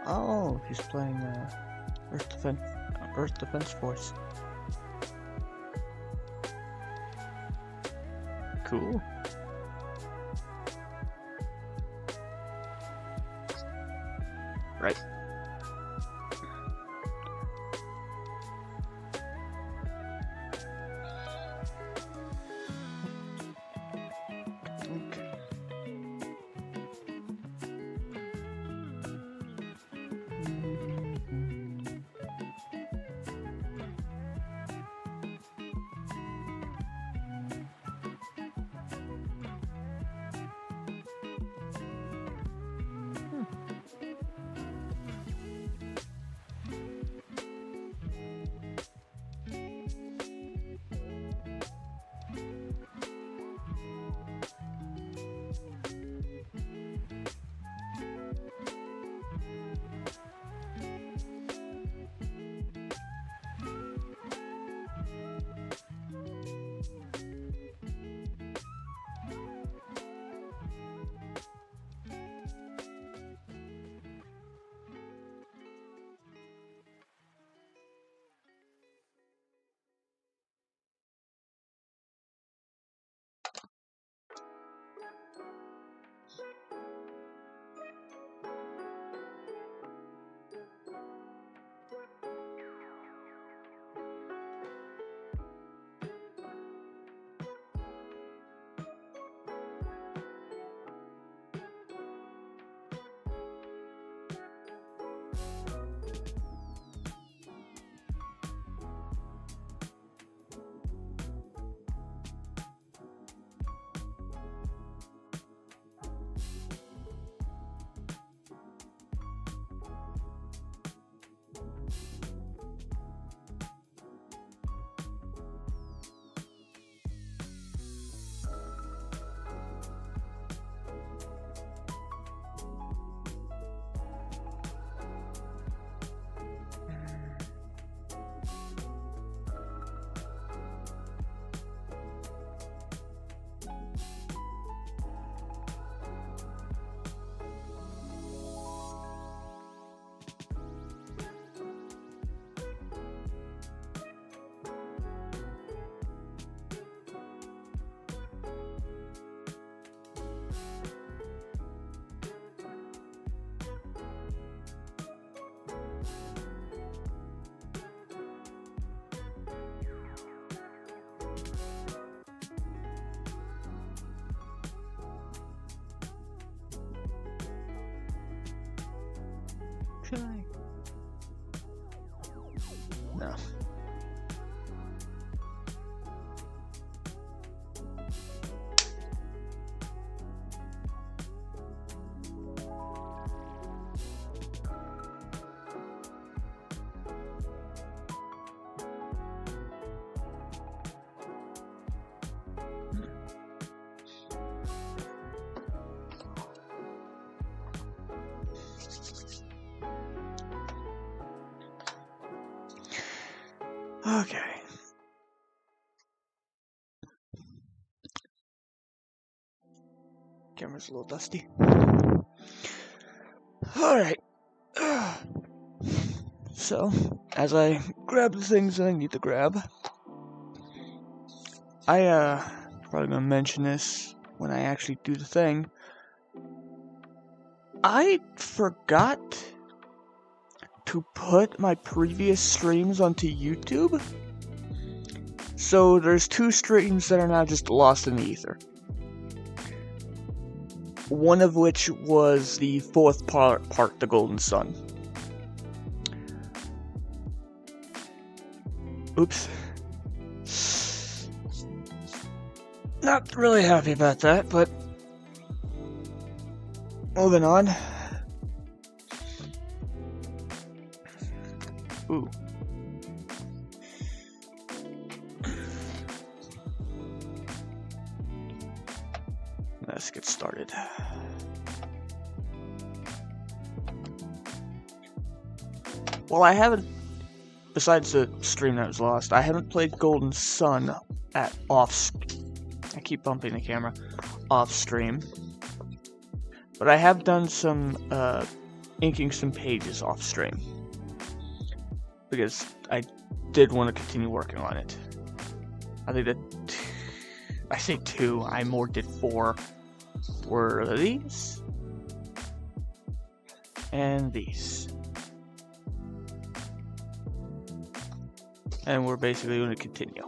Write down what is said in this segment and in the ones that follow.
Oh, he's playing Earth Defense Force. Cool. Right. Okay. Should I? No. Okay. Camera's a little dusty. Alright. So, as I grab the things that I need to grab, probably gonna mention this when I actually do the thing. I forgot to put my previous streams onto YouTube. So there's 2 streams that are now just lost in the ether. One of which was the 4th part, The Golden Sun. Oops. Not really happy about that, but moving on. Ooh. Let's get started. Well, I haven't, besides the stream that was lost, I haven't played Golden Sun at I keep bumping the camera, off stream. But I have done some inking some pages off stream. Because I did want to continue working on it. I think that, I say 2, I more did 4, were these, and these. And we're basically going to continue.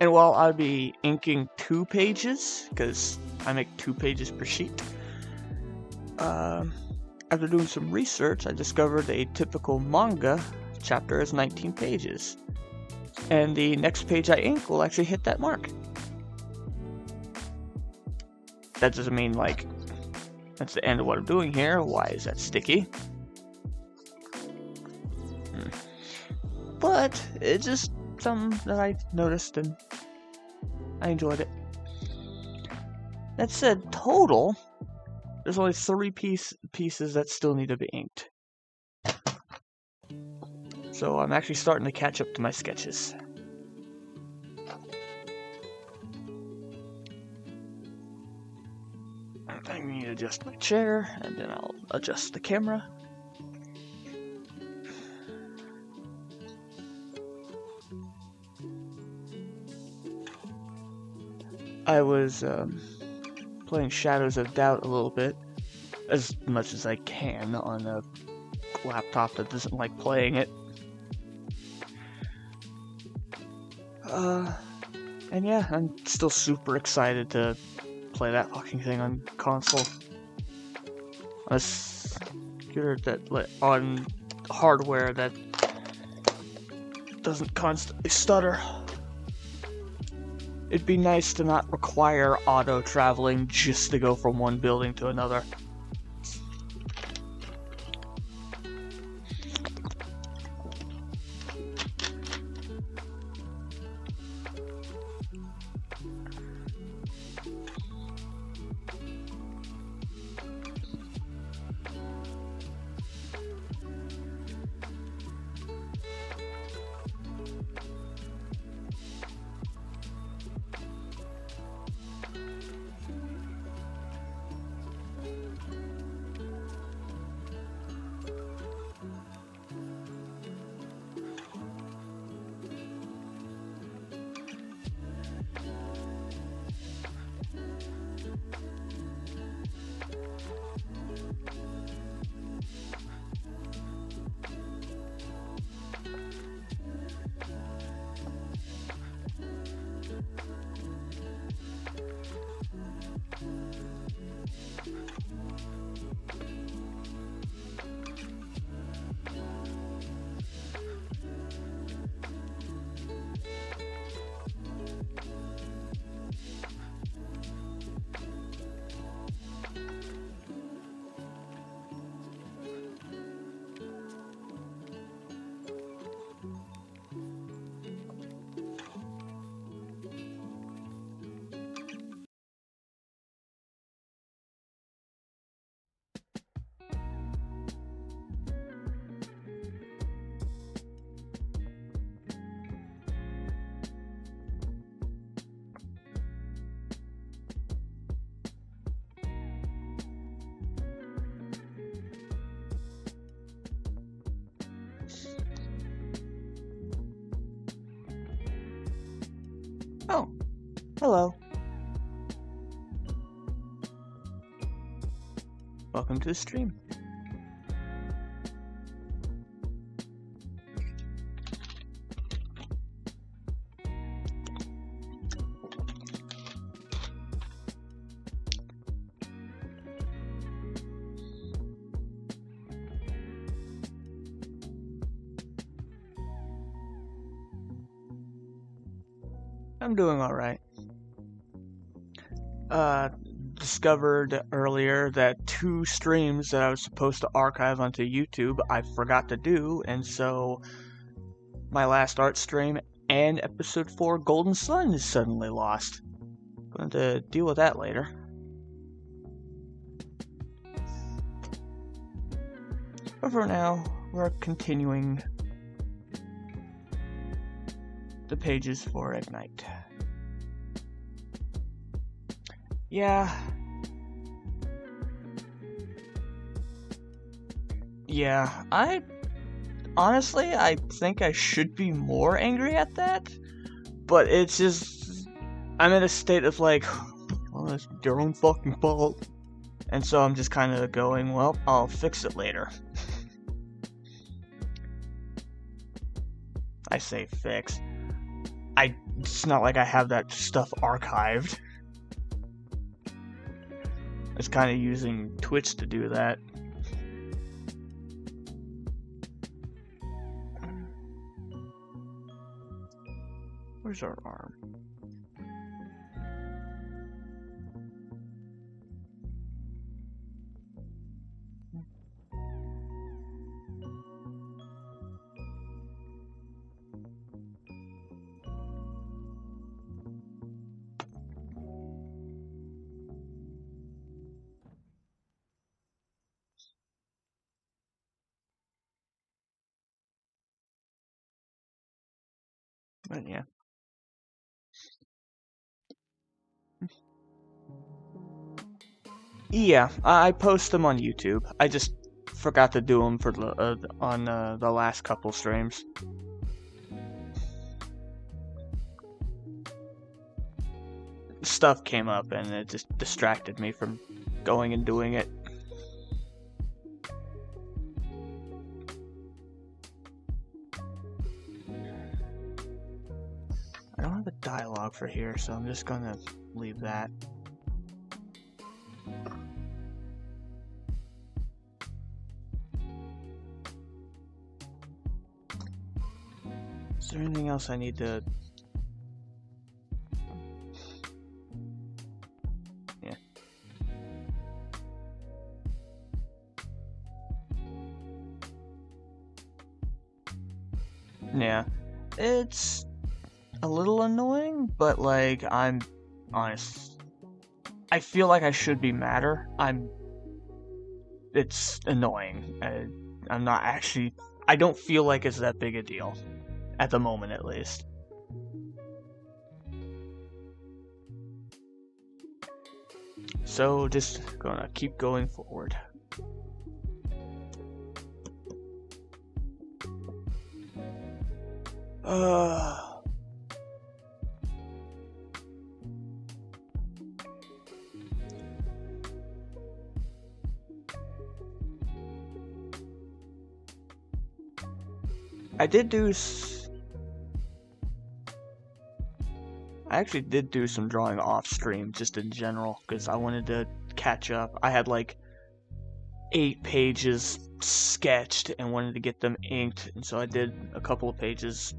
And while I'll be inking 2 pages, because I make 2 pages per sheet, after doing some research, I discovered a typical manga chapter is 19 pages. And the next page I ink will actually hit that mark. That doesn't mean, like, that's the end of what I'm doing here. Why is that sticky? But it's just something that I noticed and I enjoyed it. That said, total, there's only 3 pieces that still need to be inked. So I'm actually starting to catch up to my sketches. I need to adjust my chair, and then I'll adjust the camera. I was playing Shadows of Doubt a little bit, as much as I can on a laptop that doesn't like playing it. And yeah, I'm still super excited to play that fucking thing on console. On a computer that, on hardware that doesn't constantly stutter. It'd be nice to not require auto-traveling just to go from one building to another. Oh, hello. Welcome to the stream. I'm doing alright. Discovered earlier that 2 streams that I was supposed to archive onto YouTube I forgot to do, and so my last art stream and episode 4 Golden Sun is suddenly lost. Going to deal with that later. But for now, we're continuing the pages for Ignite. Yeah. Yeah, I think I should be more angry at that, but it's just, I'm in a state of like, well, it's your own fucking fault. And so I'm just kind of going, well, I'll fix it later. I say fix. It's not like I have that stuff archived. It's kind of using Twitch to do that. Where's our arm? But yeah. Yeah, I post them on YouTube. I just forgot to do them for on the last couple streams. Stuff came up and it just distracted me from going and doing it. I don't have a dialogue for here, so I'm just gonna leave that. Is there anything else I need to... Yeah. Yeah. It's a little annoying, but like, I'm honest. I feel like I should be madder. It's annoying. I'm not actually... I don't feel like it's that big a deal. At the moment, at least. So, just gonna keep going forward. I actually did do some drawing off stream, just in general, because I wanted to catch up. I had like 8 pages sketched and wanted to get them inked, and so I did a couple of pages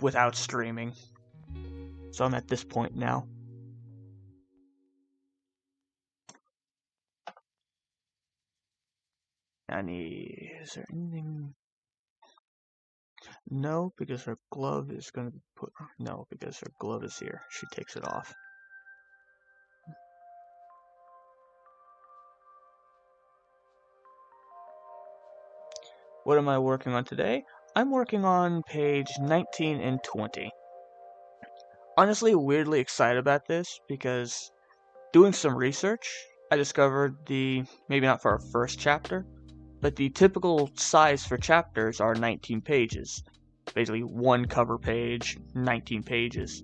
without streaming. So I'm at this point now. Is there anything? No, because her glove is going to be put... No, because her glove is here. She takes it off. What am I working on today? I'm working on page 19 and 20. Honestly, weirdly excited about this because doing some research, I discovered maybe not for our first chapter, but the typical size for chapters are 19 pages. Basically, one cover page, 19 pages.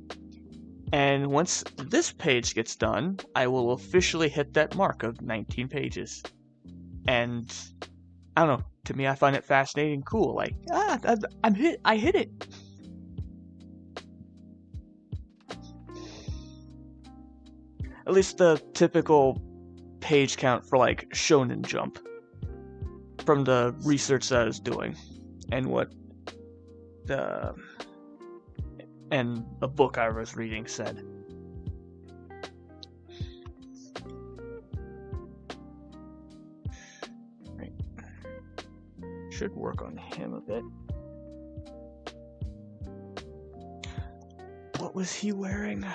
And once this page gets done, I will officially hit that mark of 19 pages. And I don't know, to me I find it fascinating, cool, like, I hit it. At least the typical page count for like Shonen Jump from the research that I was doing and and the book I was reading said. Right. Should work on him a bit. What was he wearing?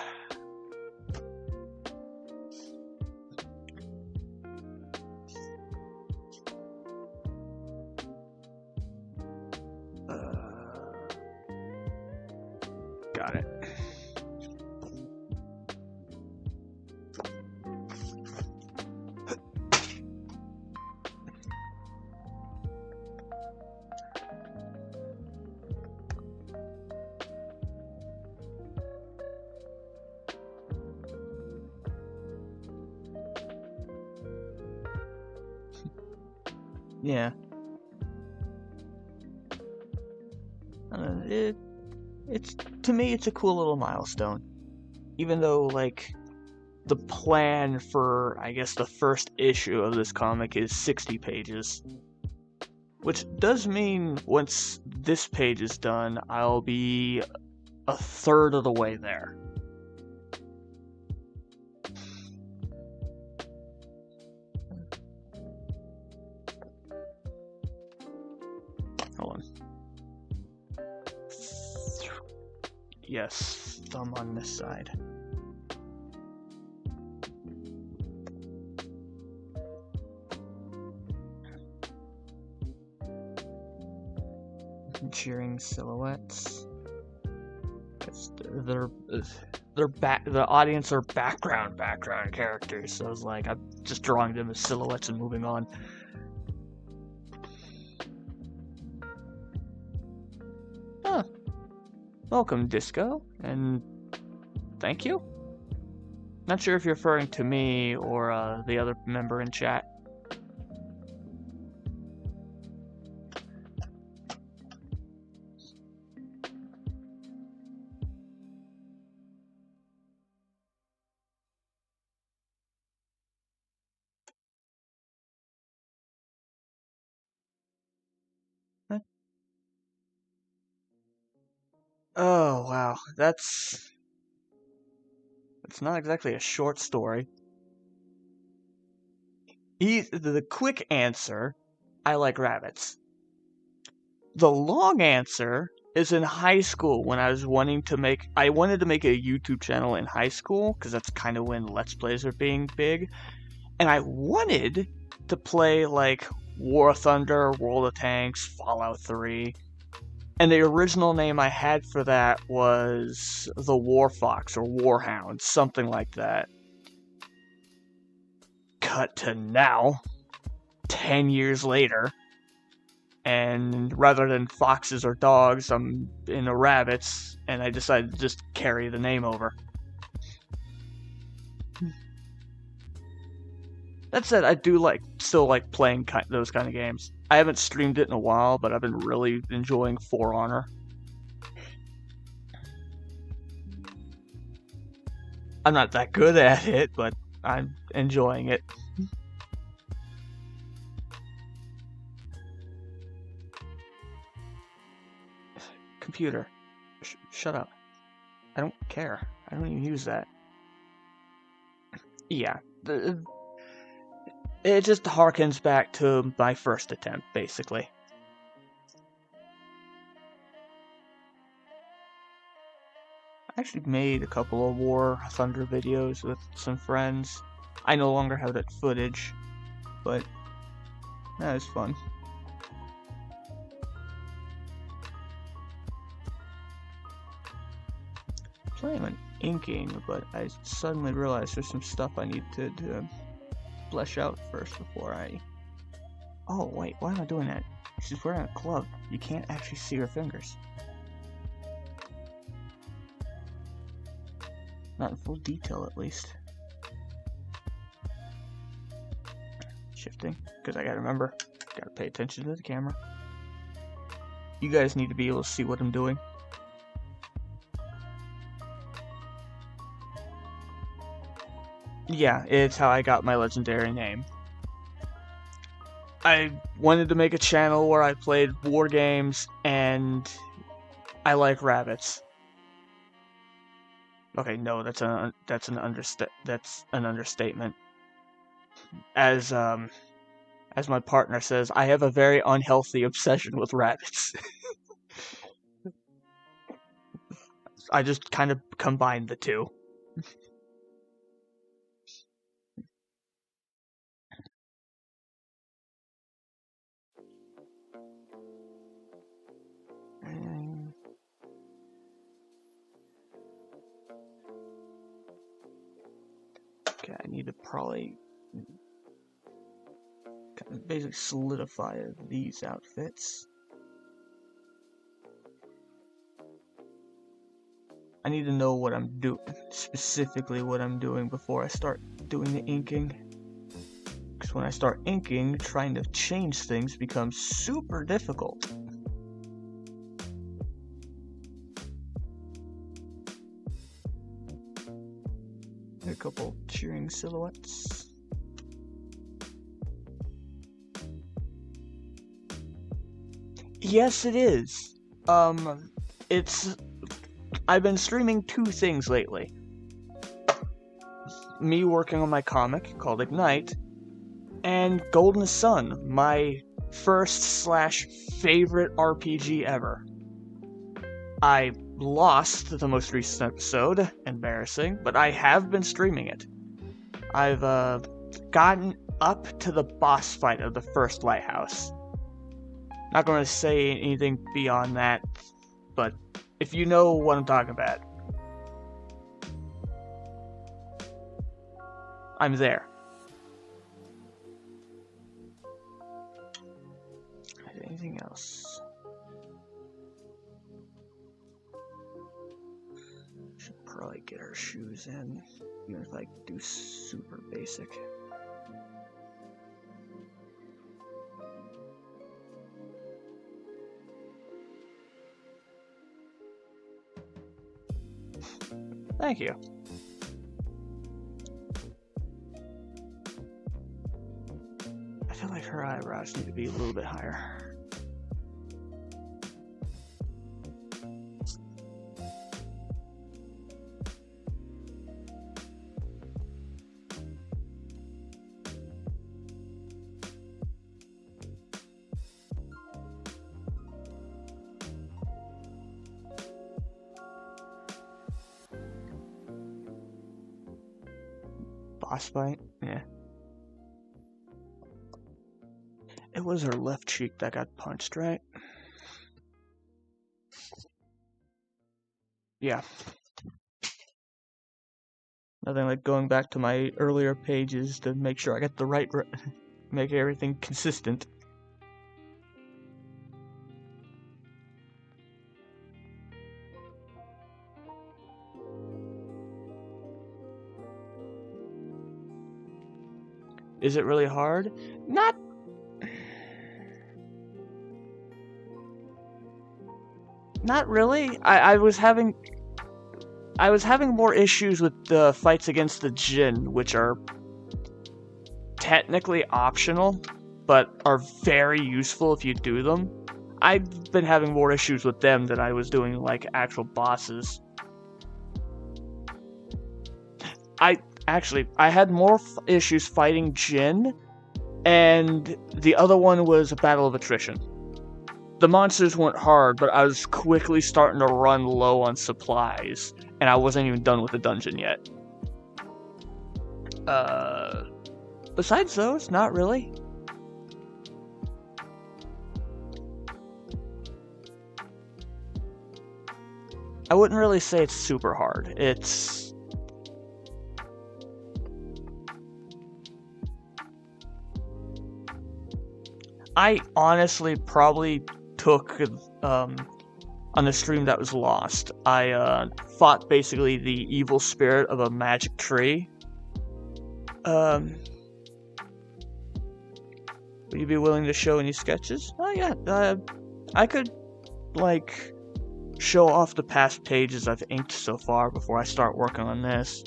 Got it. Yeah. It's to me, it's a cool little milestone. Even though, like, the plan for, I guess, the first issue of this comic is 60 pages. Which does mean once this page is done, I'll be a third of the way there. Hold on. Yes, thumb on this side. Cheering silhouettes. The audience are background characters, so it's like I'm just drawing them as silhouettes and moving on. Huh. Welcome, Disco, and thank you. Not sure if you're referring to me or the other member in chat. Oh, wow. It's not exactly a short story. The quick answer, I like rabbits. The long answer is in high school when I wanted to make a YouTube channel in high school, because that's kind of when Let's Plays are being big. And I wanted to play, like, War of Thunder, World of Tanks, Fallout 3. And the original name I had for that was the War Fox or Warhound, something like that. Cut to now, 10 years later, and rather than foxes or dogs, I'm into rabbits, and I decided to just carry the name over. That said, I do still like playing those kind of games. I haven't streamed it in a while, but I've been really enjoying For Honor. I'm not that good at it, but I'm enjoying it. Computer, shut up. I don't care. I don't even use that. Yeah, it just harkens back to my first attempt, basically. I actually made a couple of War Thunder videos with some friends. I no longer have that footage, but that was fun. I'm planning on inking, but I suddenly realized there's some stuff I need to flesh out first before I... Oh, wait, why am I doing that? She's wearing a glove. You can't actually see her fingers. Not in full detail, at least. Shifting, because I gotta remember, gotta pay attention to the camera. You guys need to be able to see what I'm doing. Yeah, it's how I got my legendary name. I wanted to make a channel where I played war games, and I like rabbits. Okay, no, that's an understatement. As my partner says, I have a very unhealthy obsession with rabbits. I just kind of combined the two. Okay, I need to probably kind of basically solidify these outfits. I need to know what I'm doing, specifically what I'm doing before I start doing the inking. Because when I start inking, trying to change things becomes super difficult. A couple cheering silhouettes. Yes, it is. I've been streaming 2 things lately. Me working on my comic called Ignite, and Golden Sun, my first/favorite RPG ever. I lost the most recent episode, embarrassing, but I have been streaming it. I've gotten up to the boss fight of the first lighthouse. Not going to say anything beyond that, but if you know what I'm talking about, I'm there. Anything else? Should probably get our shoes in, even if I do super basic. Thank you. I feel like her eyebrows need to be a little bit higher. Boss fight? Yeah. It was her left cheek that got punched, right? Yeah. Nothing like going back to my earlier pages to make sure I get the right, make everything consistent. Is it really hard? Not really. I was having more issues with the fights against the Jinn, which are technically optional, but are very useful if you do them. I've been having more issues with them than I was doing, like, actual bosses. I had more issues fighting Jinn, and the other one was a battle of attrition. The monsters weren't hard, but I was quickly starting to run low on supplies, and I wasn't even done with the dungeon yet. Besides those, not really. I wouldn't really say it's super hard. I honestly probably took, on the stream that was lost, I fought basically the evil spirit of a magic tree. Would you be willing to show any sketches? Oh yeah, I could, like, show off the past pages I've inked so far before I start working on this.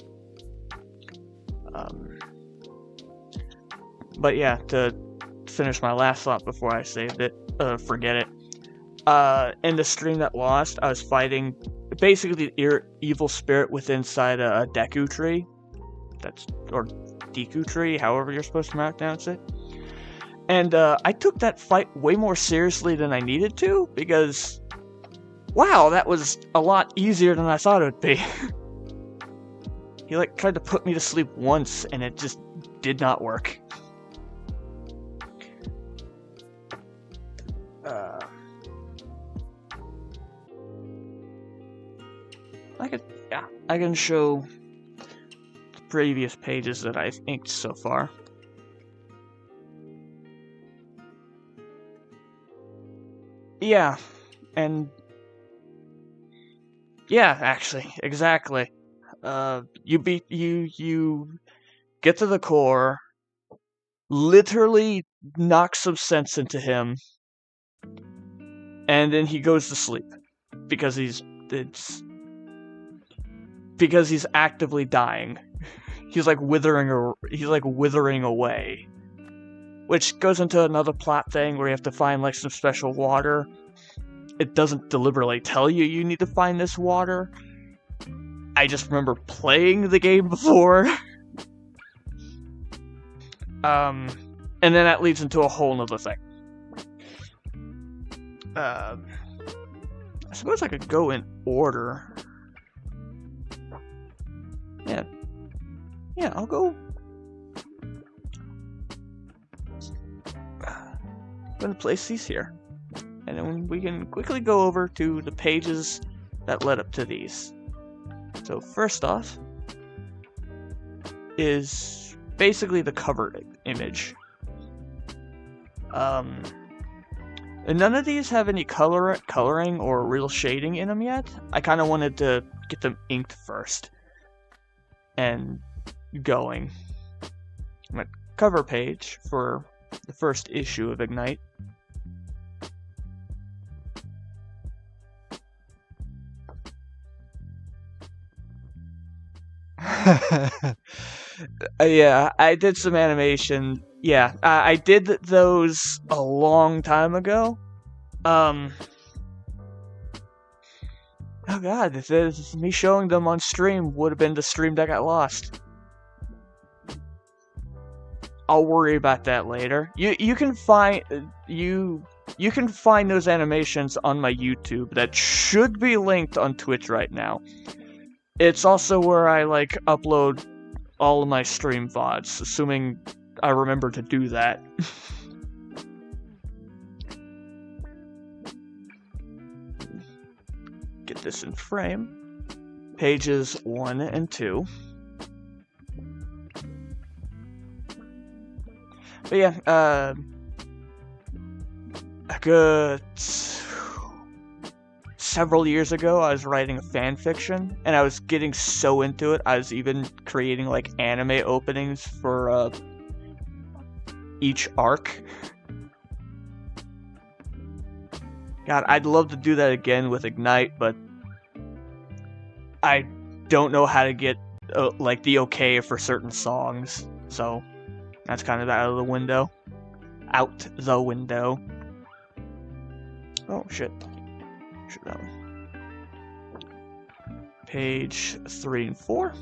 But yeah, to finish my last thought before I saved it, forget it. In the stream that lost, I was fighting basically the evil spirit within inside a Deku tree. Or Deku tree, however you're supposed to pronounce it. And I took that fight way more seriously than I needed to, because, wow, that was a lot easier than I thought it would be. He, like, tried to put me to sleep once, and it just did not work. I can show the previous pages that I've inked so far. Yeah, and yeah, actually, exactly. You get to the core, literally knocks some sense into him, and then he goes to sleep because he's actively dying. He's like withering away. Which goes into another plot thing where you have to find like some special water. It doesn't deliberately tell you need to find this water. I just remember playing the game before. And then that leads into a whole nother thing. I suppose I could go in order. Yeah, I'll go. I'm gonna place these here, and then we can quickly go over to the pages that led up to these. So first off is basically the cover image. And none of these have any coloring or real shading in them yet. I kind of wanted to get them inked first and going. My cover page for the first issue of Ignite. Yeah, I did some animation. Yeah, I did those a long time ago. Oh god, if me showing them on stream would have been the stream that got lost. I'll worry about that later. You can find those animations on my YouTube that should be linked on Twitch right now. It's also where I like upload all of my stream VODs, assuming I remember to do that. Get this in frame. Pages 1 and 2. But yeah, a good several years ago, I was writing a fan fiction, and I was getting so into it, I was even creating like anime openings for each arc. God, I'd love to do that again with Ignite, but I don't know how to get like the okay for certain songs, so that's kind of out of the window. Out the window. Oh shit. Should that one. Page 3 and 4.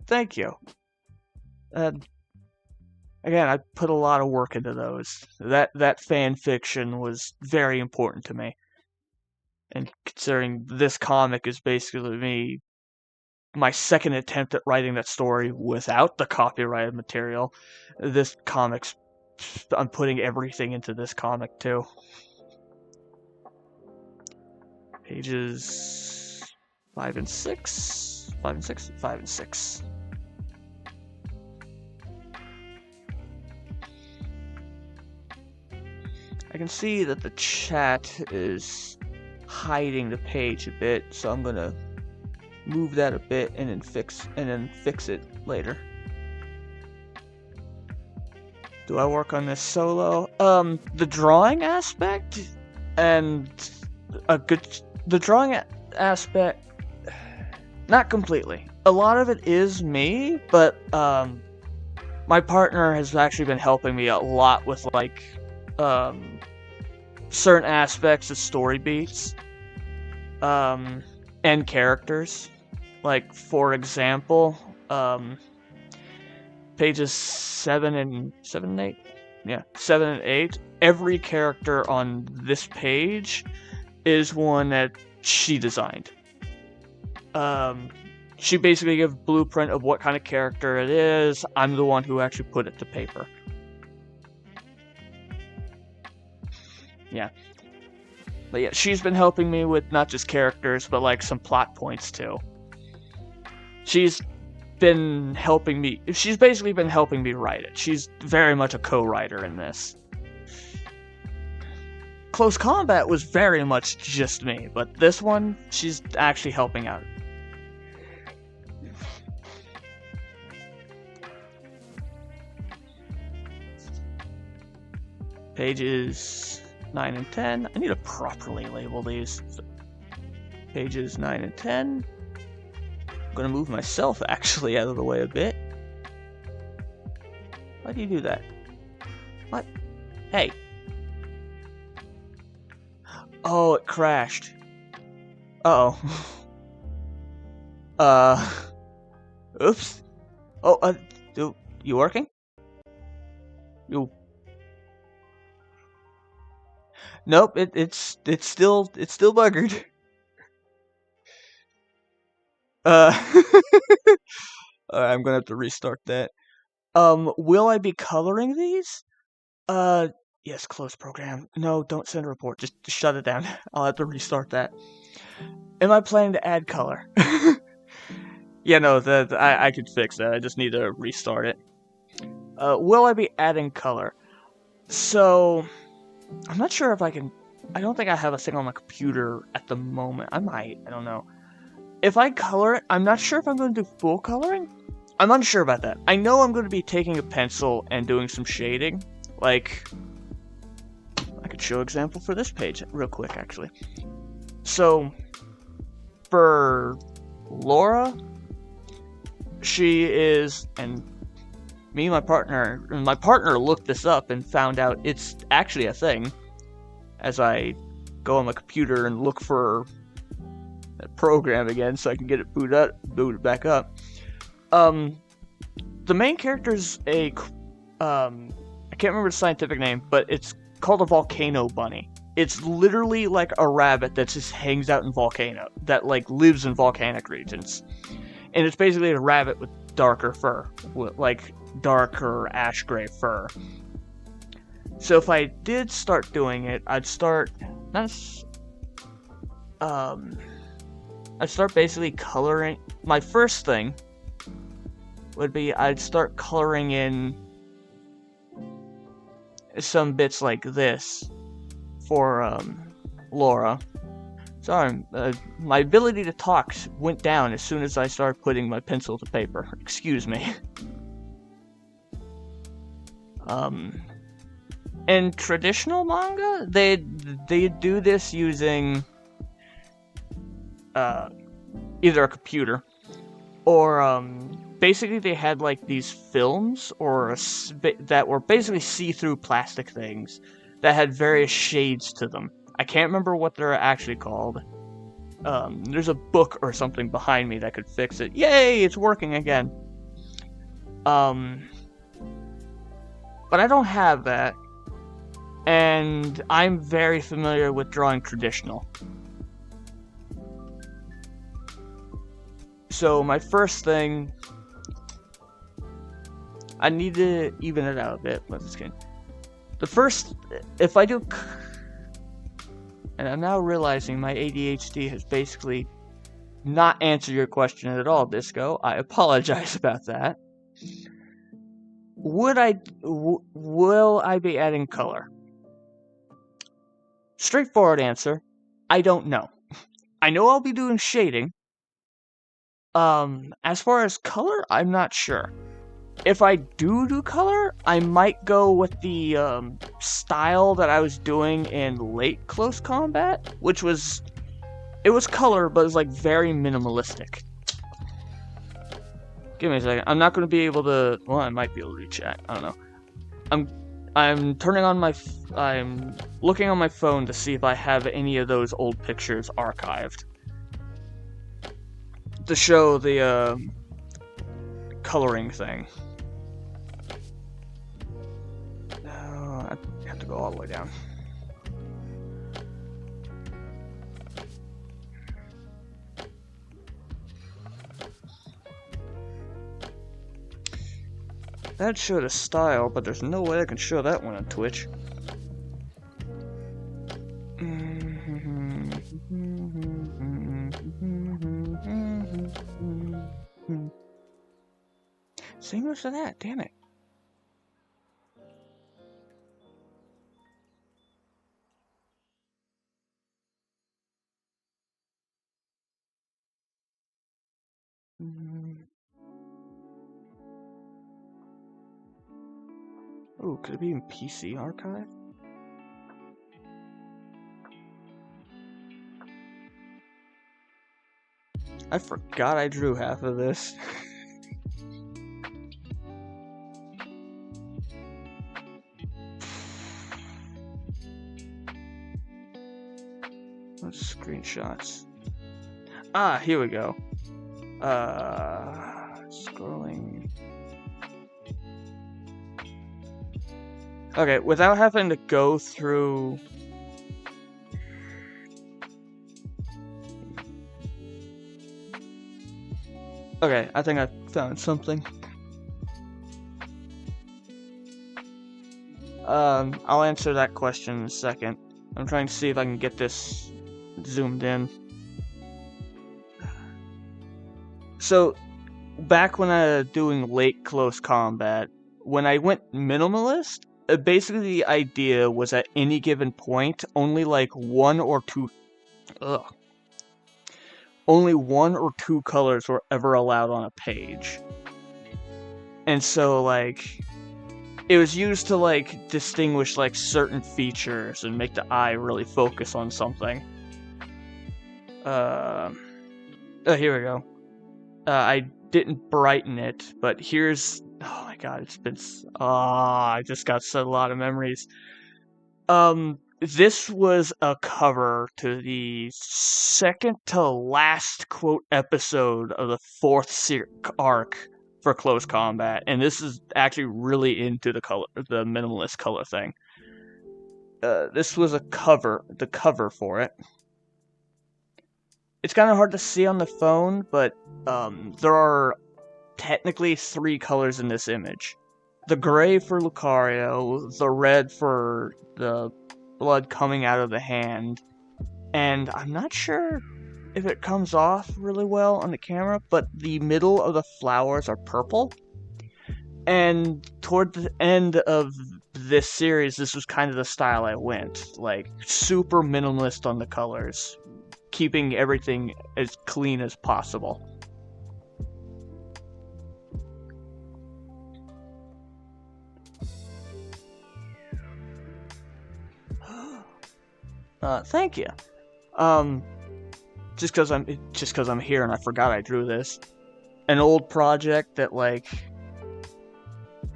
Thank you. Again, I put a lot of work into those. That fan fiction was very important to me. And considering this comic is basically my second attempt at writing that story without the copyrighted material, I'm putting everything into this comic too. Pages 5 and 6. 5 and 6. 5 and 6. I can see that the chat is hiding the page a bit, so I'm gonna move that a bit and then fix it later. Do I work on this solo? The drawing aspect and the drawing aspect, not completely. A lot of it is me, but my partner has actually been helping me a lot with like certain aspects of story beats and characters. Like, for example, pages 7 and 8. Yeah, 7 and 8. Every character on this page is one that she designed. She basically gave a blueprint of what kind of character it is. I'm the one who actually put it to paper. Yeah. But yeah, she's been helping me with not just characters, but like some plot points too. She's basically been helping me write it. She's very much a co-writer in this. Close Combat was very much just me, but this one, she's actually helping out. Pages 9 and 10. I need to properly label these. So, pages 9 and 10. I'm gonna move myself actually out of the way a bit. Why do you do that? What? Hey. Oh, it crashed. Uh-oh. Oops. Oh, you working? You... Nope, it's still buggered. Alright, I'm gonna have to restart that. Will I be coloring these? Yes, close program. No, don't send a report. Just shut it down. I'll have to restart that. Am I planning to add color? Yeah, no, I could fix that. I just need to restart it. Will I be adding color? So, I'm not sure if I can... I don't think I have a thing on my computer at the moment. I might. I don't know. If I color it, I'm not sure if I'm going to do full coloring. I'm unsure about that. I know I'm going to be taking a pencil and doing some shading. Like, I could show an example for this page real quick, actually. So, for Laura, she is, and me and my partner looked this up and found out it's actually a thing. As I go on my computer and look for that program again so I can get it booted back up. The main character is I can't remember the scientific name, but it's called a volcano bunny. It's literally like a rabbit that just hangs out in volcano, that like lives in volcanic regions. And it's basically a rabbit with darker fur, like darker ash gray fur. So if I did start doing it, I'd start basically coloring. My first thing would be I'd start coloring in some bits like this for Laura. Sorry, my ability to talk went down as soon as I started putting my pencil to paper. Excuse me. In traditional manga, they do this using either a computer or basically they had like these films or that were basically see-through plastic things that had various shades to them. I can't remember what they're actually called. There's a book or something behind me that could fix it. Yay, it's working again. But I don't have that. And I'm very familiar with drawing traditional. So my first thing, I need to even it out a bit. Let's just kidding. The first, if I do, and I'm now realizing my ADHD has basically not answered your question at all, Disco. I apologize about that. Will I be adding color? Straightforward answer, I don't know. I know I'll be doing shading. As far as color, I'm not sure. If I do color, I might go with the style that I was doing in late Close Combat, which was, it was color, but it was like very minimalistic. Give me a second. I'm not going to be able to, well, I might be able to read chat. I don't know. I'm turning on I'm looking on my phone to see if I have any of those old pictures archived to show the coloring thing. No, I have to go all the way down. That showed a style, but there's no way I can show that one on Twitch. Say most of that, damn it. Oh, could it be in PC Archive? I forgot I drew half of this. Let's screenshots. Ah, here we go. Scrolling. Okay, without having to go through... Okay, I think I found something. I'll answer that question in a second. I'm trying to see if I can get this zoomed in. So, back when I was doing late close combat, when I went minimalist, basically the idea was at any given point, only like one or two colors were ever allowed on a page. And so, like, it was used to, like, distinguish, like, certain features and make the eye really focus on something. Here we go. I didn't brighten it, but here's... Oh my god, it's been... I just got a lot of memories. This was a cover to the second to last quote episode of the fourth arc for Close Combat, and this is actually really into the minimalist color thing. This was the cover for it. It's kind of hard to see on the phone, but there are technically 3 colors in this image. The gray for Lucario, the red for the blood coming out of the hand, and I'm not sure if it comes off really well on the camera, but the middle of the flowers are purple. And toward the end of this series, this was kind of the style I went, like super minimalist on the colors, keeping everything as clean as possible. Thank you. Just cause I'm here and I forgot I drew this. An old project that, like,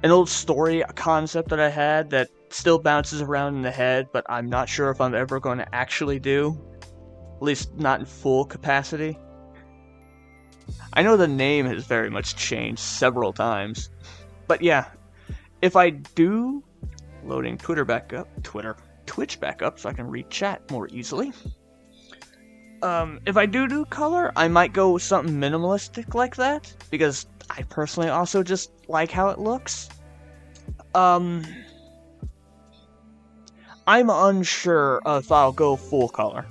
an old story concept that I had that still bounces around in the head, but I'm not sure if I'm ever going to actually do. At least not in full capacity. I know the name has very much changed several times. But yeah, if I do... Loading Twitch back up so I can read chat more easily. If I do color, I might go with something minimalistic like that, because I personally also just like how it looks. I'm unsure if I'll go full color.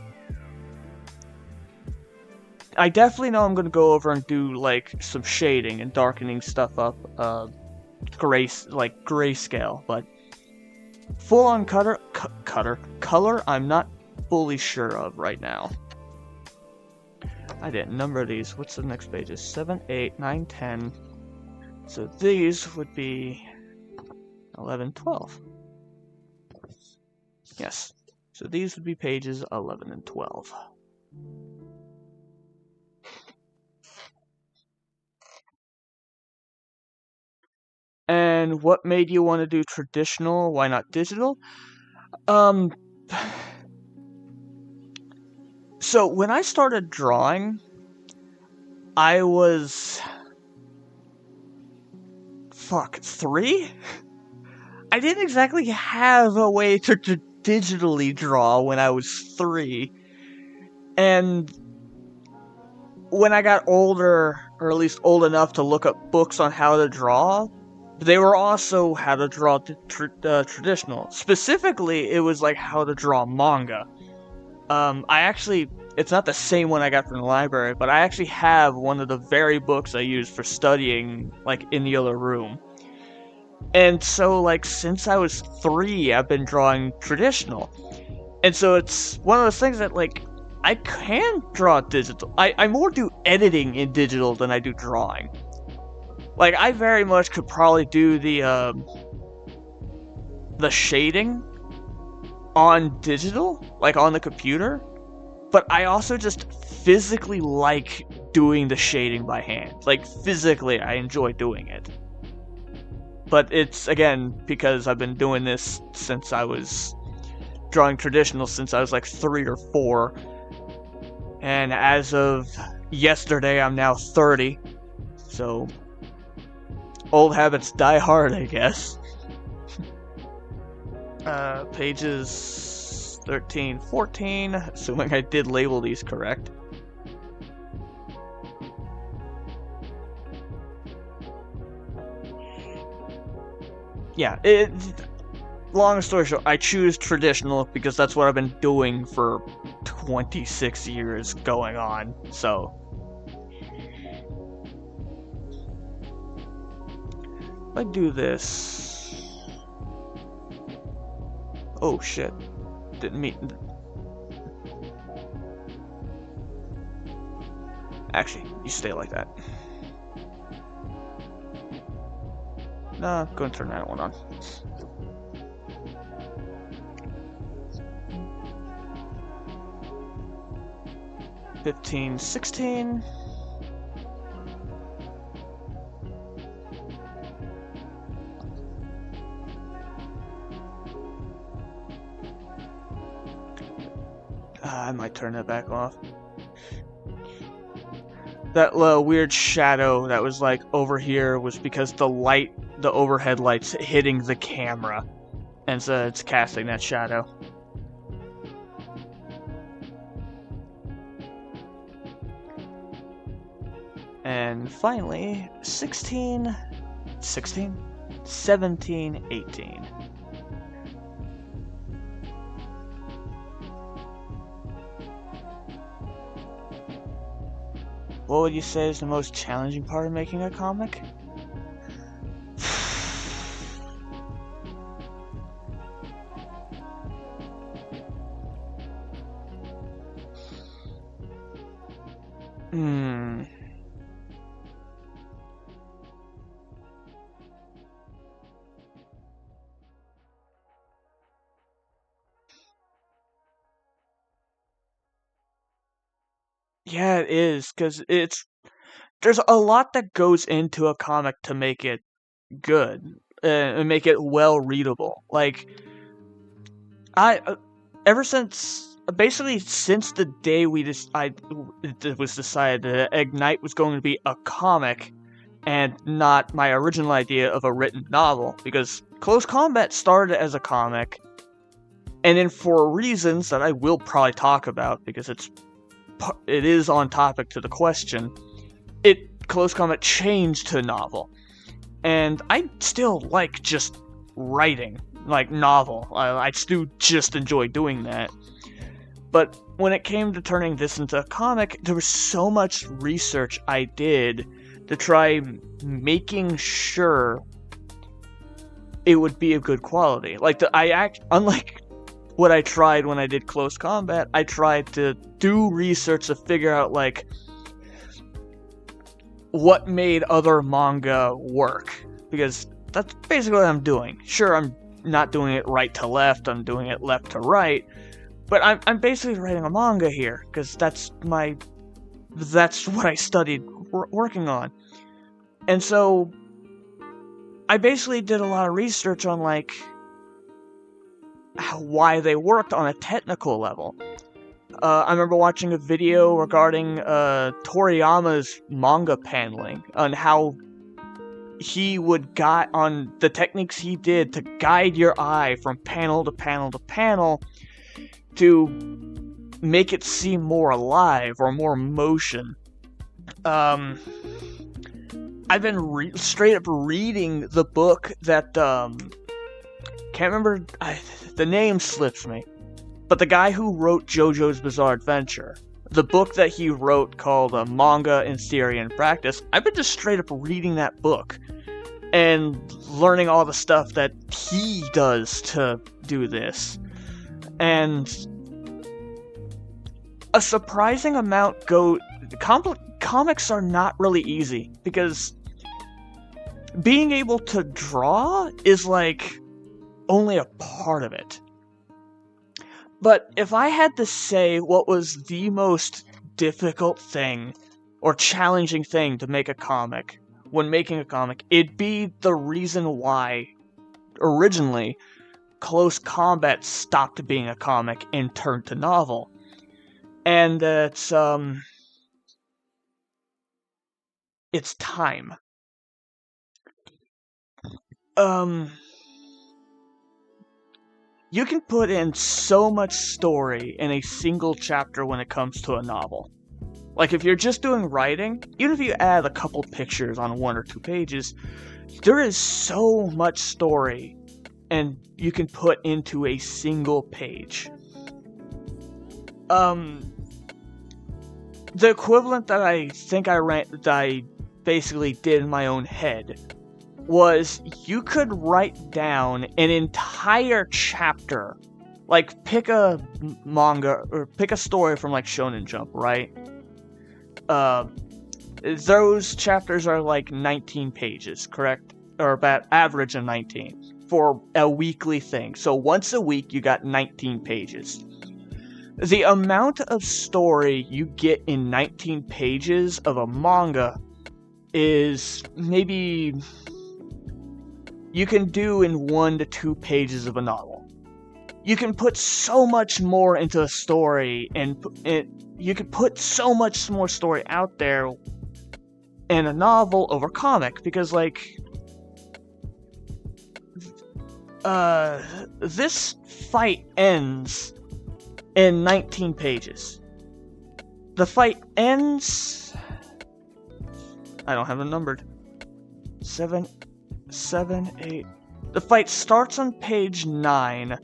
I definitely know I'm going to go over and do, like, some shading and darkening stuff up, grayscale, but full-on color, I'm not fully sure of right now. I didn't number these. What's the next pages? 7, 8, 9, 10. So these would be 11, 12. Yes. So these would be pages 11 and 12. And what made you want to do traditional? Why not digital? So when I started drawing, I was... 3? I didn't exactly have a way to digitally draw when I was 3. And when I got older, or at least old enough to look up books on how to draw, they were also how to draw traditional. Specifically, it was like how to draw manga. It's not the same one I got from the library, but I actually have one of the very books I used for studying, like, in the other room. And so, like, since I was 3, I've been drawing traditional. And so it's one of those things that, like, I can draw digital. I more do editing in digital than I do drawing. Like, I very much could probably do the shading on digital, like on the computer, but I also just physically like doing the shading by hand. Like, physically, I enjoy doing it. But it's, again, because I've been doing this since I was drawing traditional since I was like 3 or 4. And as of yesterday, I'm now 30. So, old habits die hard, I guess. Pages 13, 14, assuming I did label these correct. Yeah, long story short, I choose traditional because that's what I've been doing for 26 years going on, so. If I do this. Oh shit. Didn't mean. Actually, you stay like that. Nah, go and turn that one on. $15, $16. I might turn that back off. That weird shadow that was like over here was because the light, the overhead light's hitting the camera, and so it's casting that shadow. And finally, 16, 17, 18. What would you say is the most challenging part of making a comic? Yeah, it is, because there's a lot that goes into a comic to make it good and make it well readable. Like, ever since the day it was decided that Ignite was going to be a comic and not my original idea of a written novel, because Close Combat started as a comic, and then for reasons that I will probably talk about because it is on topic to the question, Close Combat changed to novel. And I still like just writing, like novel. I still just enjoy doing that. But when it came to turning this into a comic, there was so much research I did to try making sure it would be of good quality. Like, unlike what I tried when I did Close Combat, I tried to do research to figure out, like, what made other manga work. Because that's basically what I'm doing. Sure, I'm not doing it right to left, I'm doing it left to right, but I'm basically writing a manga here, because that's what I studied working on. And so, I basically did a lot of research on, like, why they worked on a technical level. I remember watching a video regarding Toriyama's manga paneling, on how he would guide, on the techniques he did to guide your eye from panel to panel to panel to make it seem more alive or more motion. I've been straight up reading the book that, can't remember, the name slips me, but the guy who wrote JoJo's Bizarre Adventure, the book that he wrote called Manga in Theory and Practice, I've been just straight up reading that book and learning all the stuff that he does to do this. And a surprising amount go... Comics are not really easy, because being able to draw is, like, only a part of it. But if I had to say what was the most difficult thing, or challenging thing to make a comic, when making a comic, it'd be the reason why, originally, Close Combat stopped being a comic and turned to novel. And it's time. You can put in so much story in a single chapter when it comes to a novel. Like, if you're just doing writing, even if you add a couple pictures on 1 or 2 pages, there is so much story and you can put into a single page. The equivalent that I think that I basically did in my own head was you could write down an entire chapter, like pick a manga or pick a story from like Shonen Jump, right? Those chapters are like 19 pages, correct? Or about average of 19 for a weekly thing. So once a week you got 19 pages. The amount of story you get in 19 pages of a manga is maybe you can do in 1 to 2 pages of a novel. You can put so much more into a story, and you can put so much more story out there in a novel over comic, because, like, this fight ends in 19 pages. The fight ends... I don't have it numbered. 7, 8... The fight starts on page 9,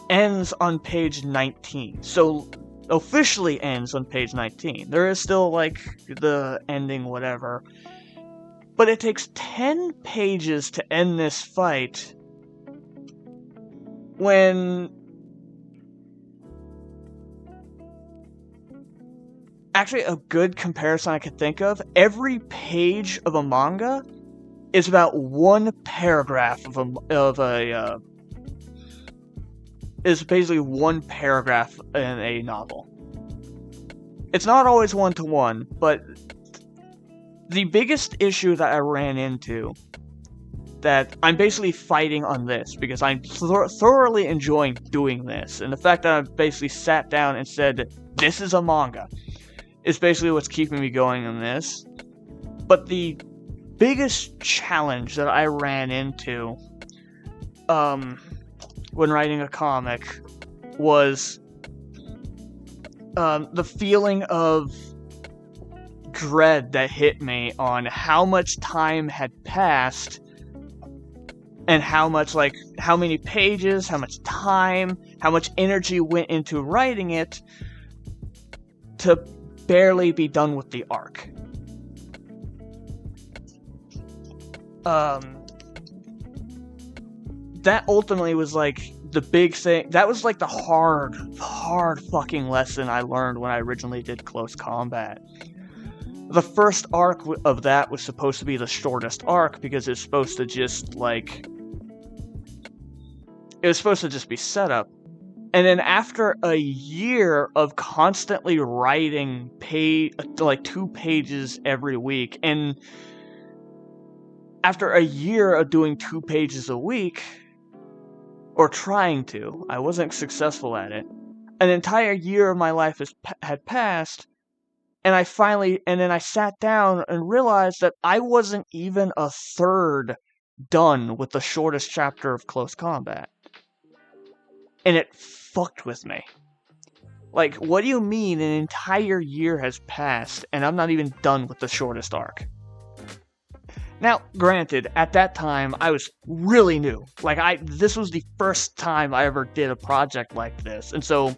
ends on page 19. So, officially ends on page 19. There is still, like, the ending whatever. But it takes 10 pages to end this fight when... Actually, a good comparison I could think of, every page of a manga is about 1 paragraph is basically 1 paragraph in a novel. It's not always 1-to-1, but the biggest issue that I ran into, that I'm basically fighting on this, because I'm thoroughly enjoying doing this, and the fact that I've basically sat down and said, this is a manga, is basically what's keeping me going on this. But the biggest challenge that I ran into when writing a comic was the feeling of dread that hit me on how much time had passed and how many pages, how much time, how much energy went into writing it to barely be done with the arc. That ultimately was like the big thing. That was like the hard fucking lesson I learned when I originally did Close Combat. The first arc of that was supposed to be the shortest arc because it's supposed to just like... It was supposed to just be setup. And then after a year of constantly writing 2 pages every week, and after a year of doing 2 pages a week, or trying to, I wasn't successful at it, an entire year of my life had passed, and then I sat down and realized that I wasn't even a third done with the shortest chapter of Close Combat. And it fucked with me. Like, what do you mean an entire year has passed and I'm not even done with the shortest arc? Now, granted, at that time, I was really new. This was the first time I ever did a project like this, and so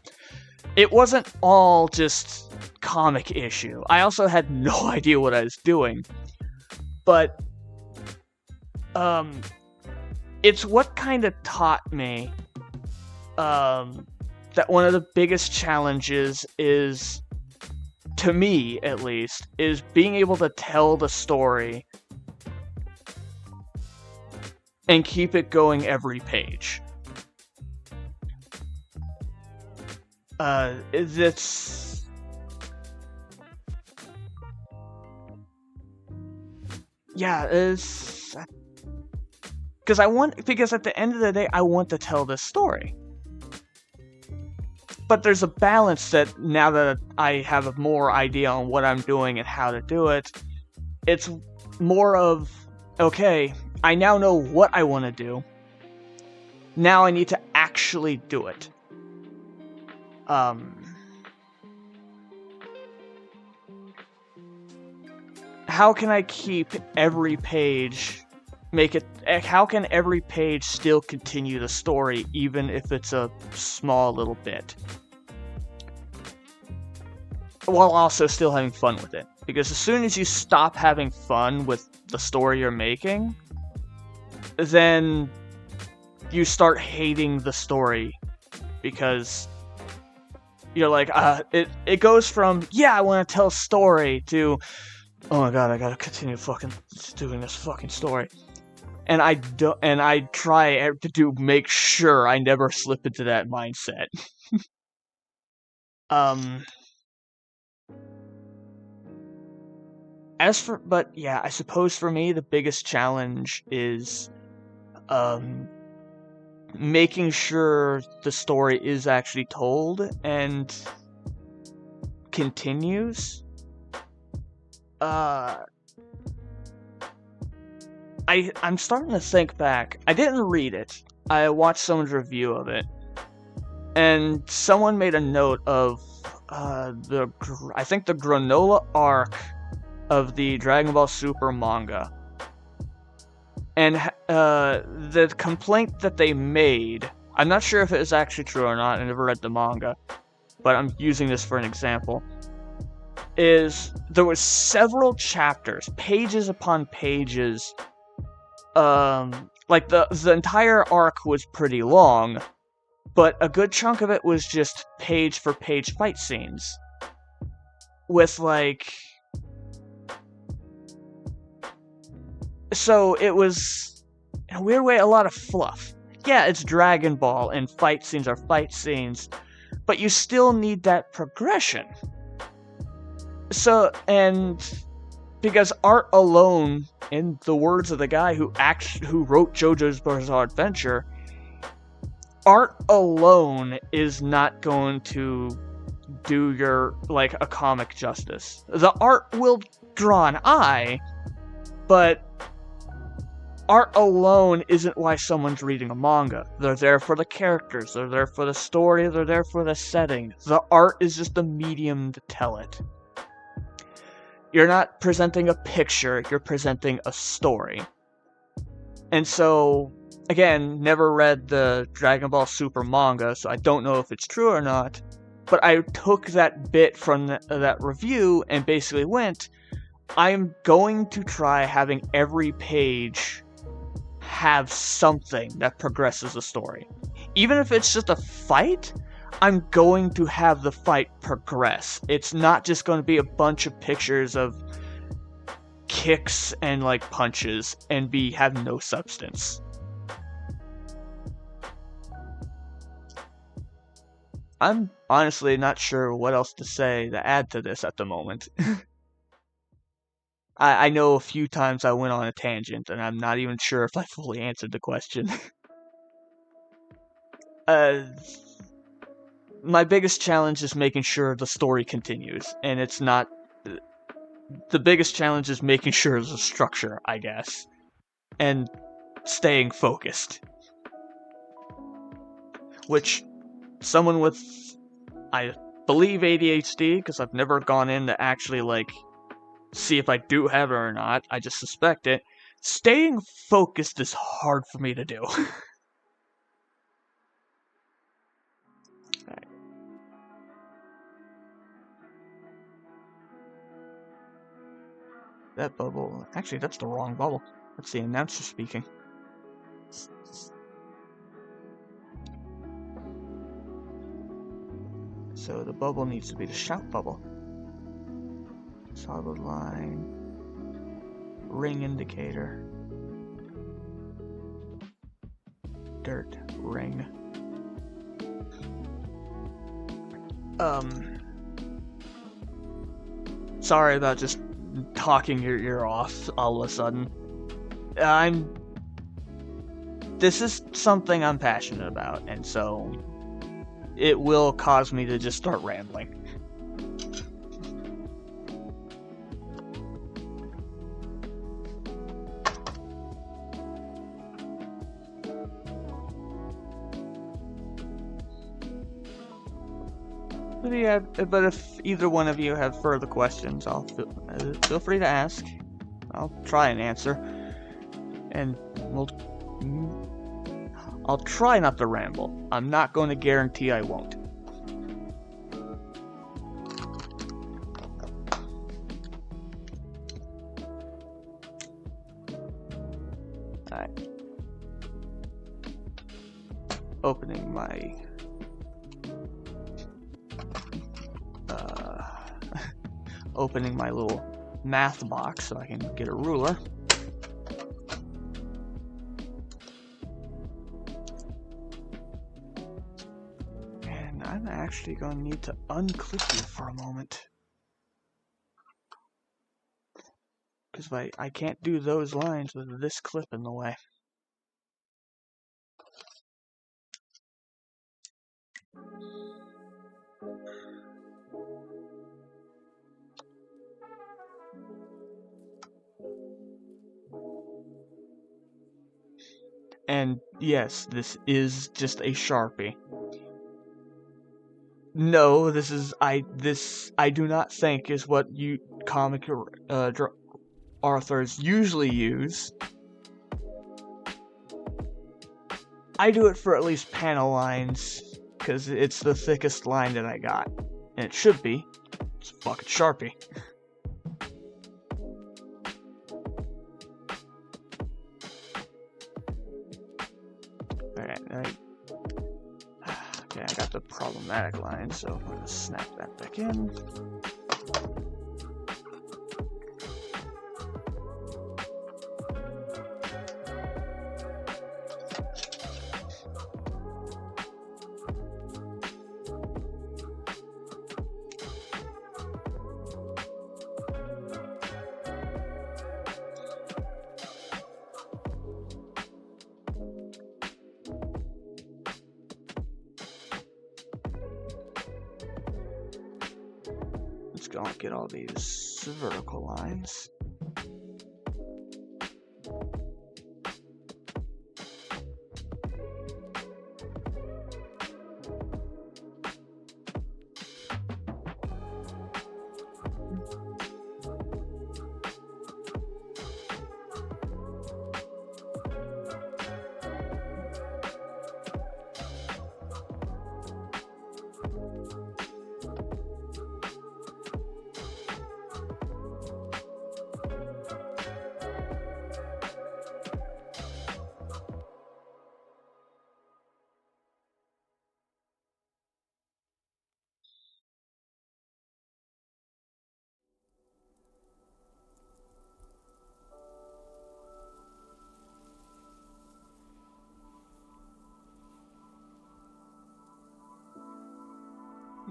it wasn't all just comic issue. I also had no idea what I was doing. But, it's what kind of taught me that one of the biggest challenges is to me at least, is being able to tell the story and keep it going every page. It's... Yeah, it's... Because at the end of the day, I want to tell this story. But there's a balance that, now that I have a more idea on what I'm doing and how to do it, it's more of, okay, I now know what I want to do. Now I need to actually do it. How can I keep every page, how can every page still continue the story, even if it's a small little bit? While also still having fun with it. Because as soon as you stop having fun with the story you're making, then you start hating the story. Because you're like, it goes from, yeah, I want to tell a story, to, oh my god, I gotta continue fucking doing this fucking story. And I try to make sure I never slip into that mindset. But yeah, I suppose for me the biggest challenge is making sure the story is actually told and continues. I'm starting to think back. I didn't read it. I watched someone's review of it, and someone made a note of I think the Granola arc of the Dragon Ball Super manga. And the complaint that they made, I'm not sure if it is actually true or not, I never read the manga, but I'm using this for an example, is there was several chapters, pages upon pages, like the entire arc was pretty long, but a good chunk of it was just page for page fight scenes. With like... So it was, in a weird way, a lot of fluff. Yeah, it's Dragon Ball, and fight scenes are fight scenes, but you still need that progression. So, and because art alone, in the words of the guy who wrote JoJo's Bizarre Adventure, art alone is not going to do your, like, a comic justice. The art will draw an eye, but art alone isn't why someone's reading a manga. They're there for the characters, they're there for the story, they're there for the setting. The art is just the medium to tell it. You're not presenting a picture, you're presenting a story. And so, again, never read the Dragon Ball Super manga, so I don't know if it's true or not, but I took that bit from that review and basically went, I'm going to try having every page have something that progresses the story. Even if it's just a fight, I'm going to have the fight progress. It's not just going to be a bunch of pictures of kicks and like punches and have no substance. I'm honestly not sure what else to say to add to this at the moment. I know a few times I went on a tangent, and I'm not even sure if I fully answered the question. My biggest challenge is making sure the story continues, and it's not... The biggest challenge is making sure there's a structure, I guess, and staying focused. Which, someone with, I believe, ADHD, because I've never gone in to actually, like, see if I do have it or not, I just suspect it, staying focused is hard for me to do. Right. That bubble, actually that's the wrong bubble. That's the announcer speaking. So the bubble needs to be the shout bubble. solid line, ring indicator, dirt ring. Sorry about just talking your ear off all of a sudden. This is something I'm passionate about, and so it will cause me to just start rambling. But if either one of you have further questions, feel free to ask. I'll try and answer, and I'll try not to ramble. I'm not going to guarantee I won't. Alright. Opening my opening my little math box so I can get a ruler. And I'm actually going to need to unclip you for a moment, because I can't do those lines with this clip in the way. And yes, this is just a Sharpie. No, this I do not think is what you comic authors usually use. I do it for at least panel lines, because it's the thickest line that I got. And it should be. It's a fucking Sharpie. Alright, okay, I got the problematic line, so I'm going to snap that back in. Let's go and get all these vertical lines.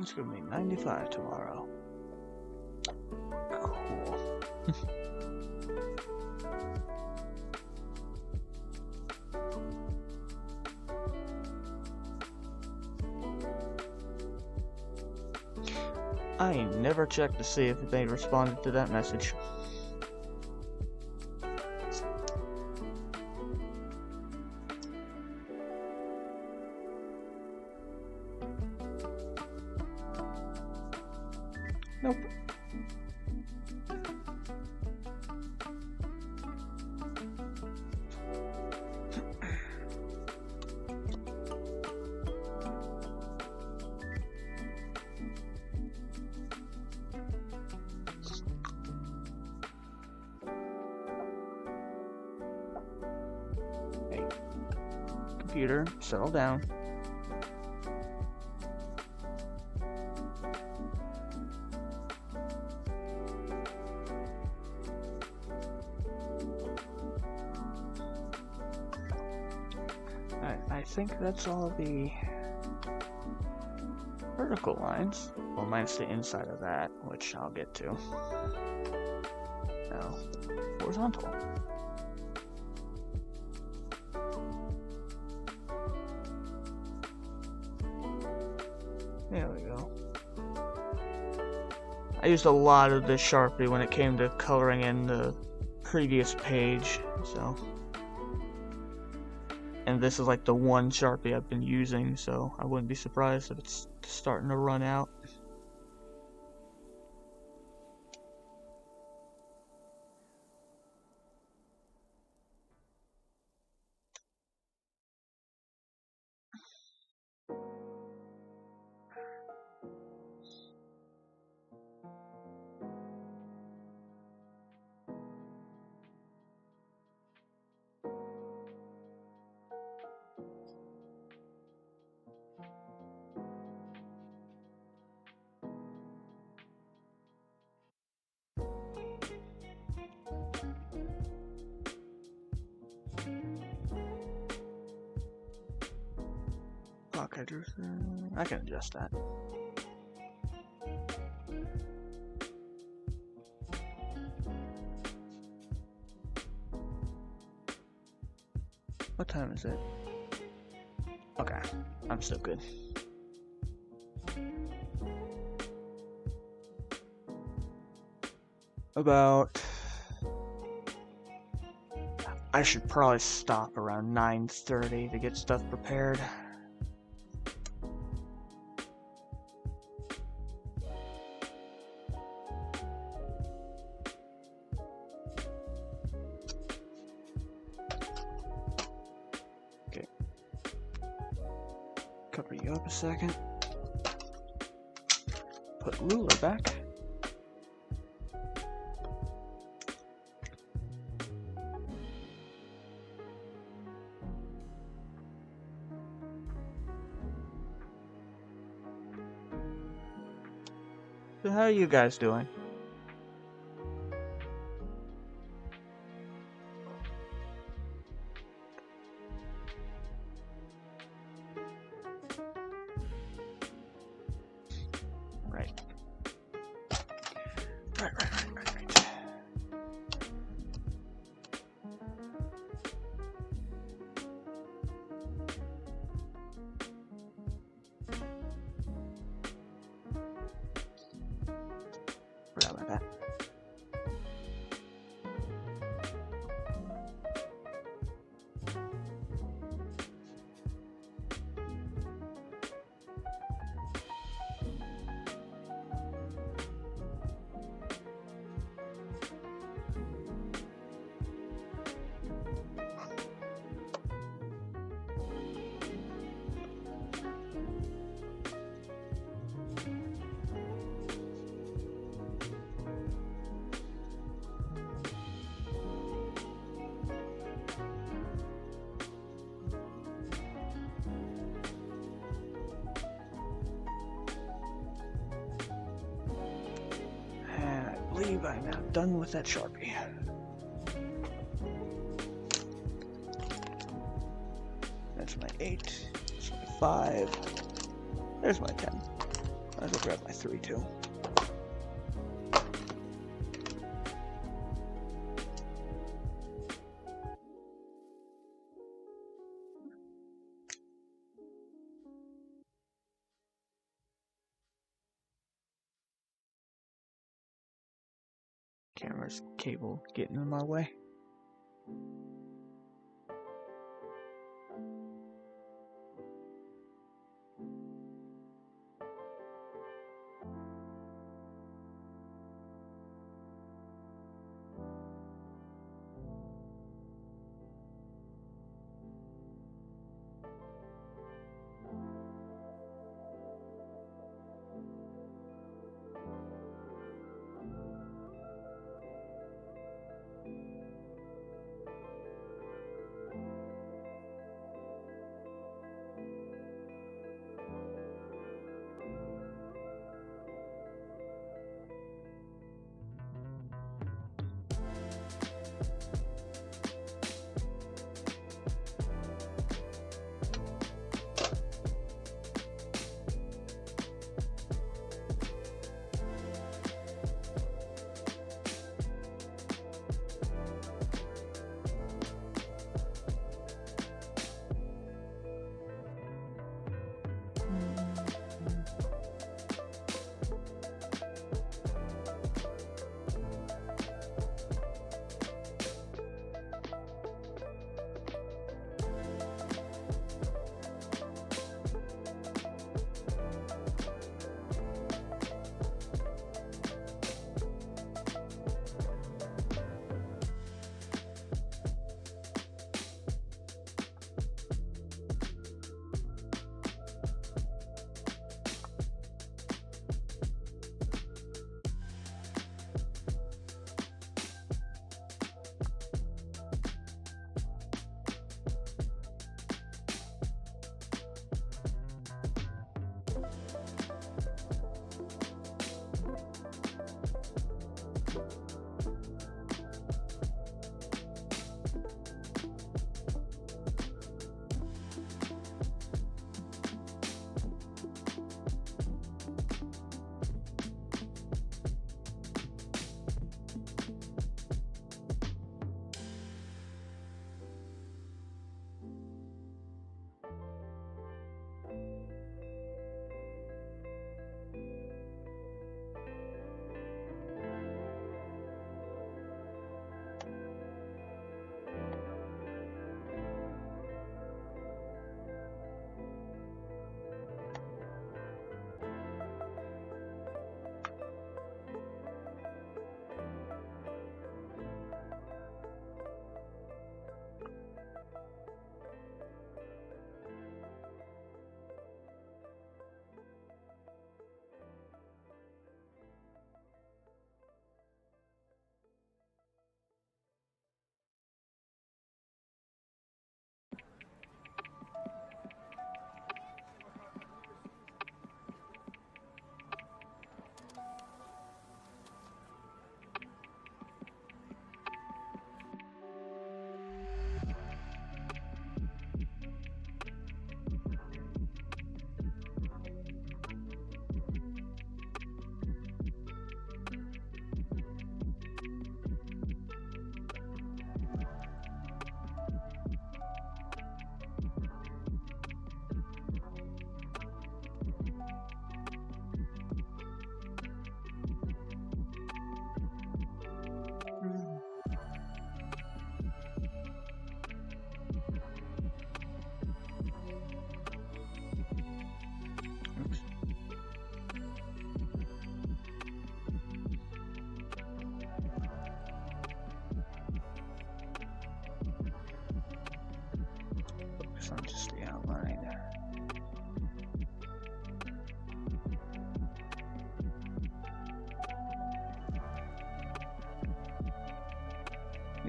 It's gonna be 95 tomorrow. Cool. I never checked to see if they responded to that message. Nope. Hey, computer, settle down. I think that's all the vertical lines. Well, minus the inside of that, which I'll get to. Now, horizontal. There we go. I used a lot of this Sharpie when it came to coloring in the previous page, so. And this is like the one Sharpie I've been using, so I wouldn't be surprised if it's starting to run out. Okay, I can adjust that. What time is it? Okay, I'm still good. About... I should probably stop around 9:30 to get stuff prepared. Okay. Cover you up a second. Put ruler back. So how are you guys doing? Right. Right. Forgot about that. I believe I'm now done with that Sharpie. That's my 8. That's my 5. There's my 10. Might as well grab my 3 too. Camera's cable getting in my way.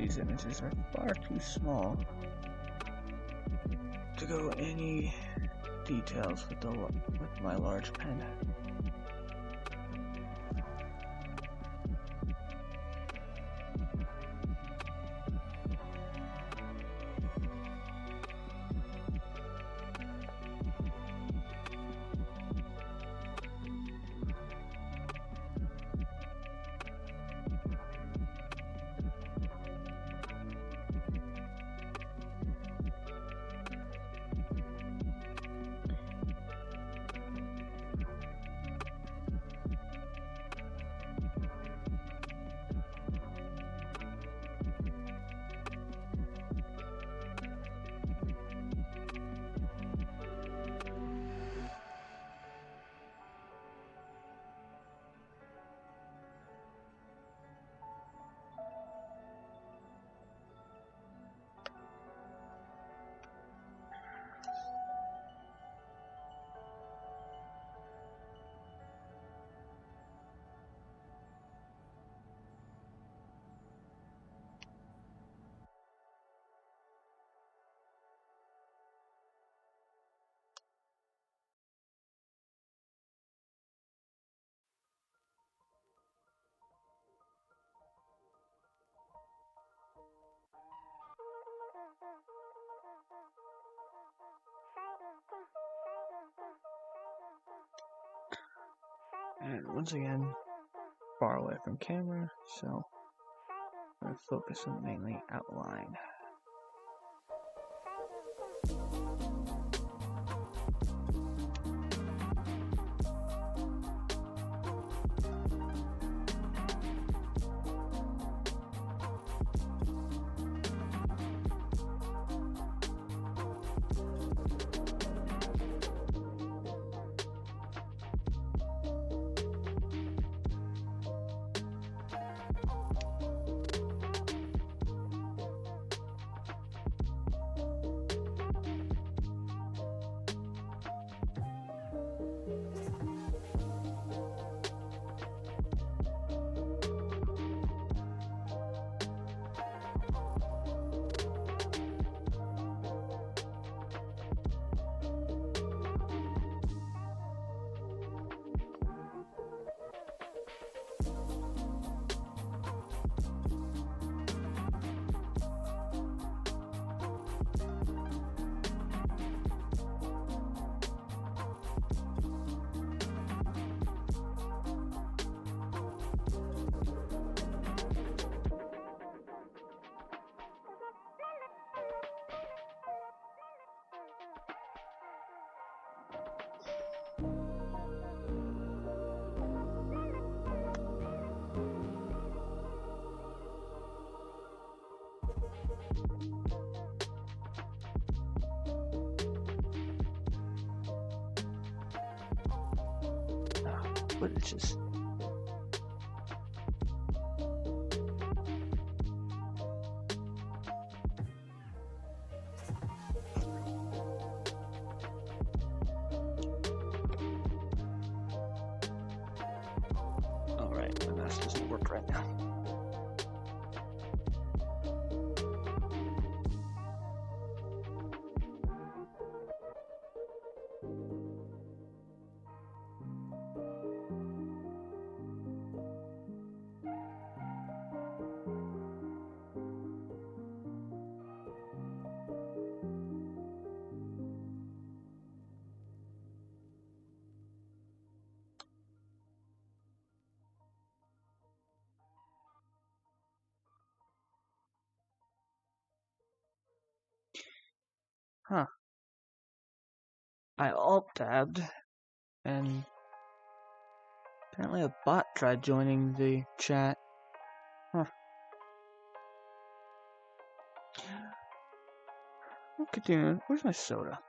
These images are far too small to go any details with my large pen. And once again, far away from camera, so I'm going to focus on mainly outline. But it's just alright, my mouse doesn't work right now. Huh. I alt-tabbed, and apparently a bot tried joining the chat. Huh. I'll continue. Where's my soda?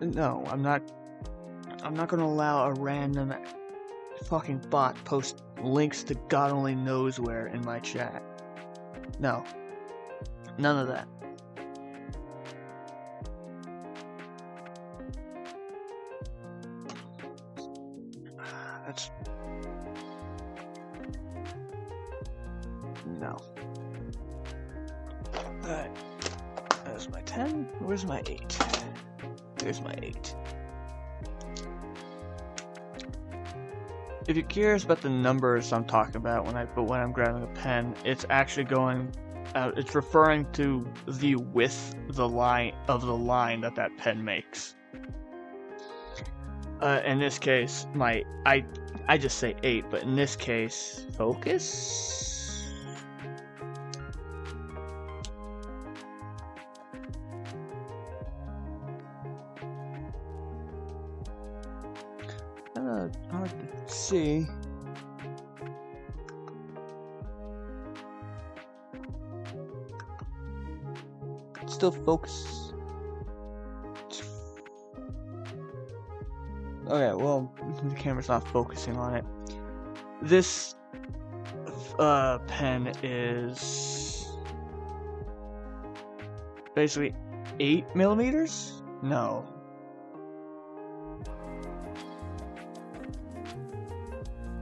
No, I'm not gonna allow a random fucking bot post links to God only knows where in my chat. No. None of that. That's... No. Alright. There's my 10. Where's my 8? There's my 8. If you're curious about the numbers I'm talking about when I'm grabbing a pen, it's actually going... it's referring to the width of the line that pen makes. In this case, I just say 8, but in this case, focus. Hard to see. Still focus. Okay, well, the camera's not focusing on it. This pen is basically 8 millimeters? No.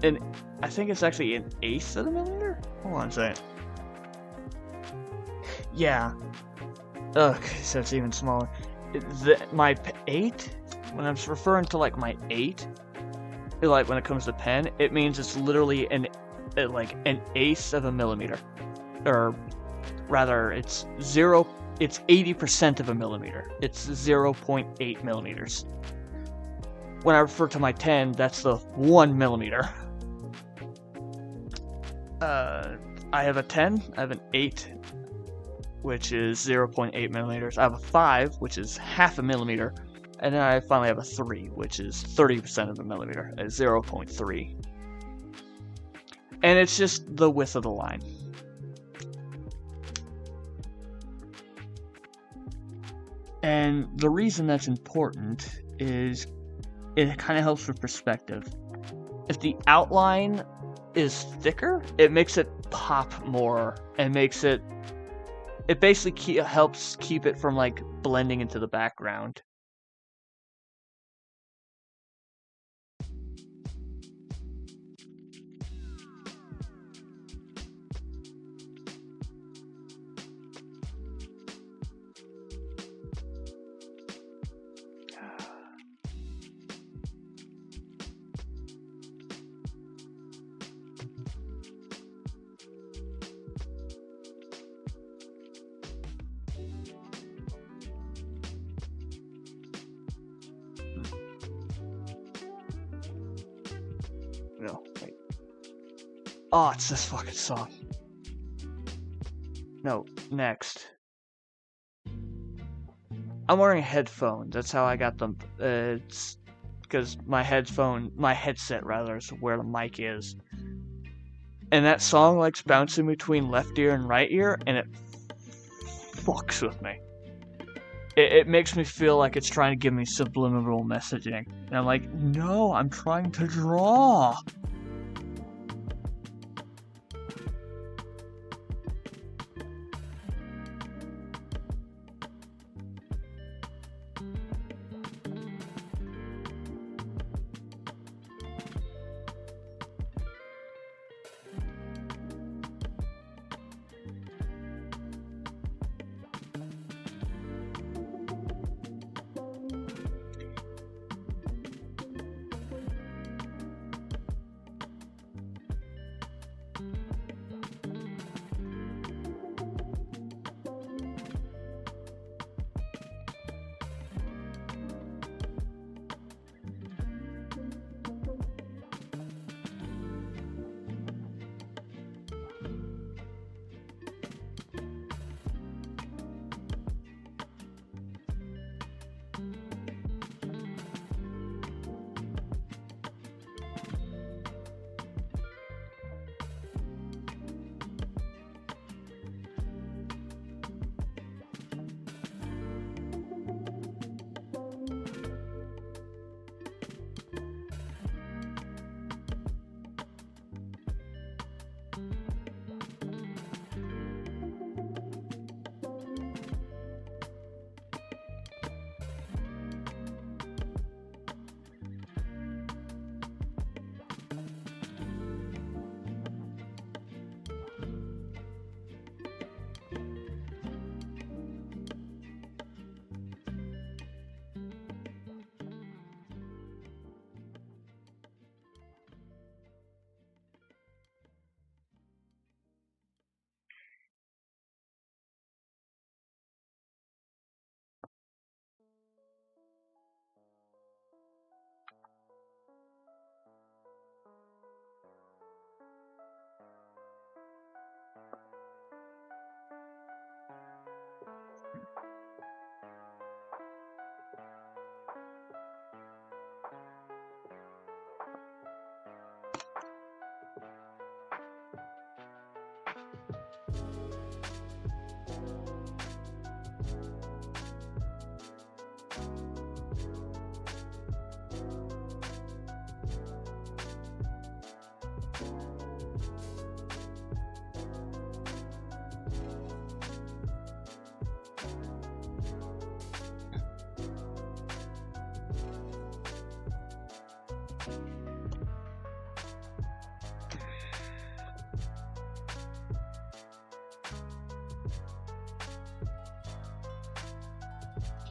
And I think it's actually an eighth of a millimeter? Hold on a second. Yeah. Okay, so it's even smaller. My 8, when I'm referring to like my 8, like when it comes to pen, it means it's literally an eighth of a millimeter. Or rather, it's 80% of a millimeter. It's 0.8 millimeters. When I refer to my 10, that's the 1 millimeter. I have a 10, I have an 8, which is 0.8 millimeters. I have a 5, which is half a millimeter. And then I finally have a 3, which is 30% of a millimeter, at 0.3. And it's just the width of the line. And the reason that's important is it kind of helps with perspective. If the outline is thicker, it makes it pop more and makes it basically helps keep it from like blending into the background. No, wait. Oh, it's this fucking song. No, next. I'm wearing headphones. That's how I got them. It's because my headset rather, is where the mic is. And that song likes bouncing between left ear and right ear, and it fucks with me. It makes me feel like it's trying to give me subliminal messaging. And I'm like, no, I'm trying to draw.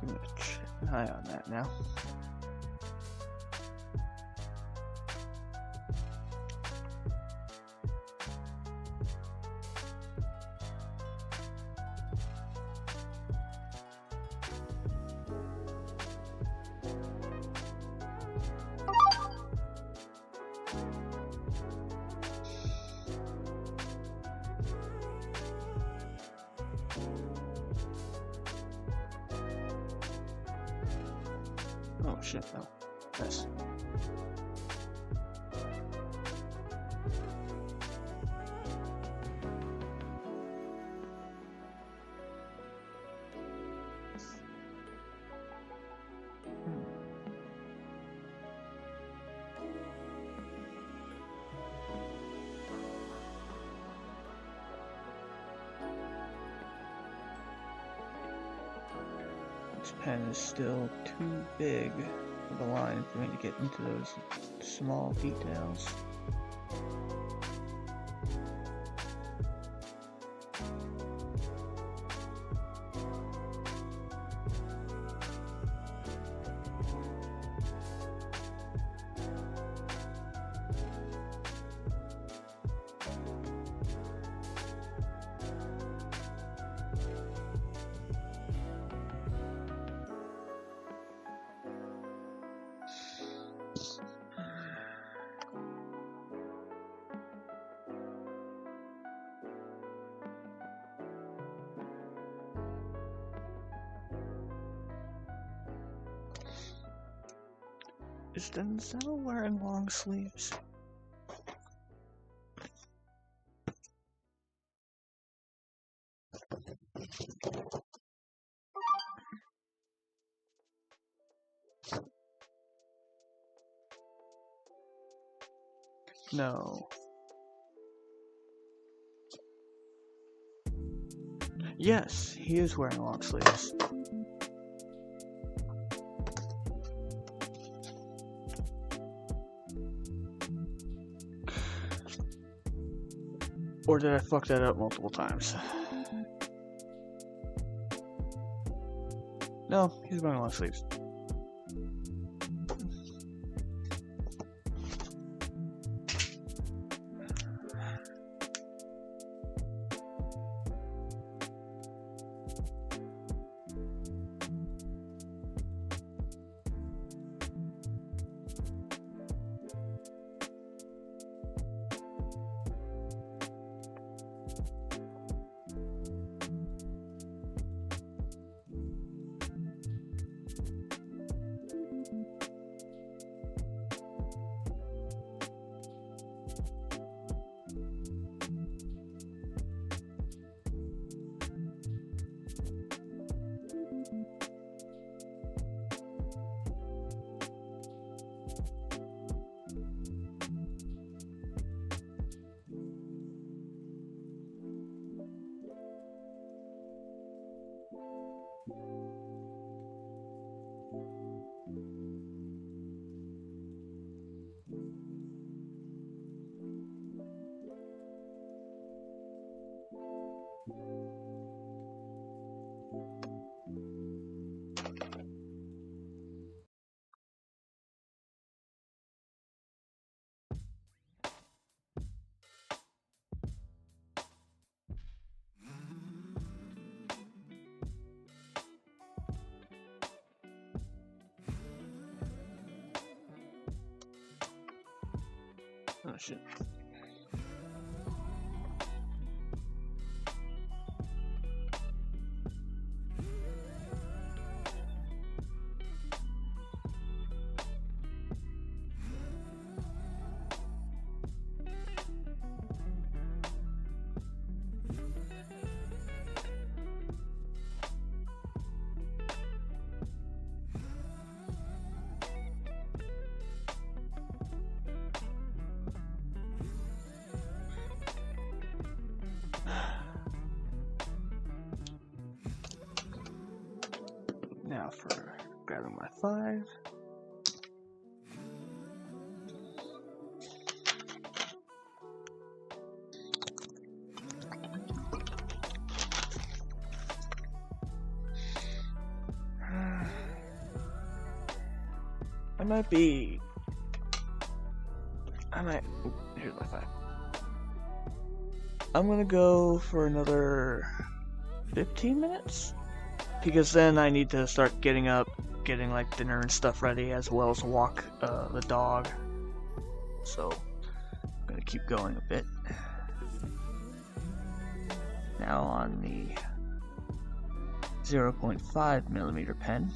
gonna keep an eye on that now. Oh shit, no. Yes. This pen is still too big of a line for me to get into those small details. Is Denzel wearing long sleeves? No. Yes, he is wearing long sleeves. Or did I fuck that up multiple times? No, he's wearing long sleeves. Oh shit. Now for grabbing my 5. I might be... Here's my 5. I'm gonna go for another 15 minutes? Because then I need to start getting up, getting like dinner and stuff ready, as well as walk the dog. So, I'm gonna keep going a bit. Now on the 0.5mm pen.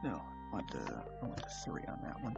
No, I want the 3 on that one.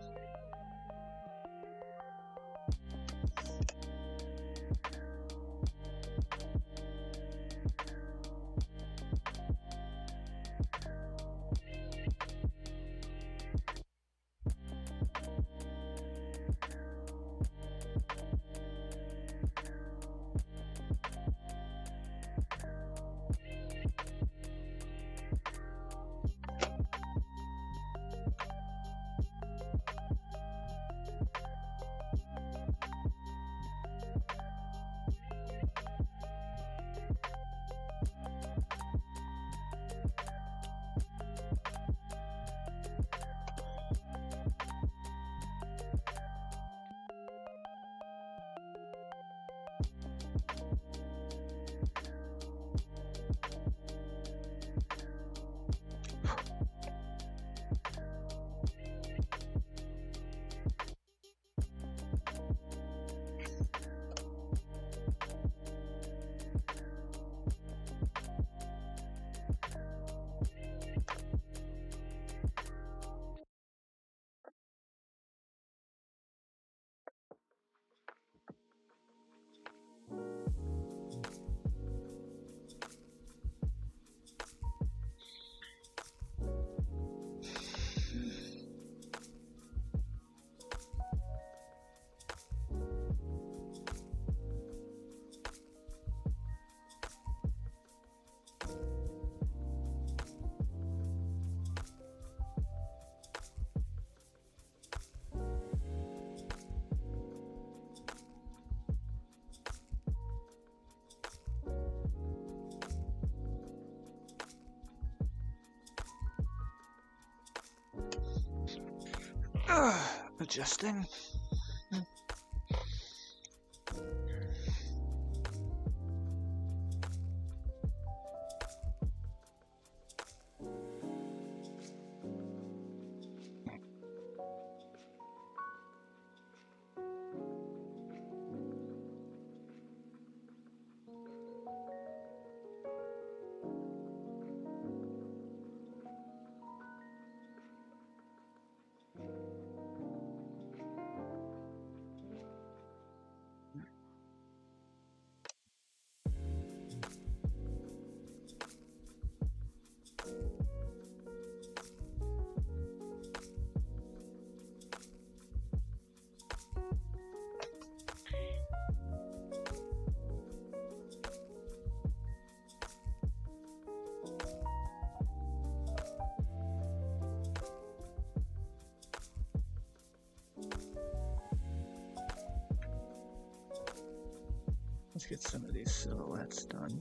Adjusting. Let's get some of these silhouettes done.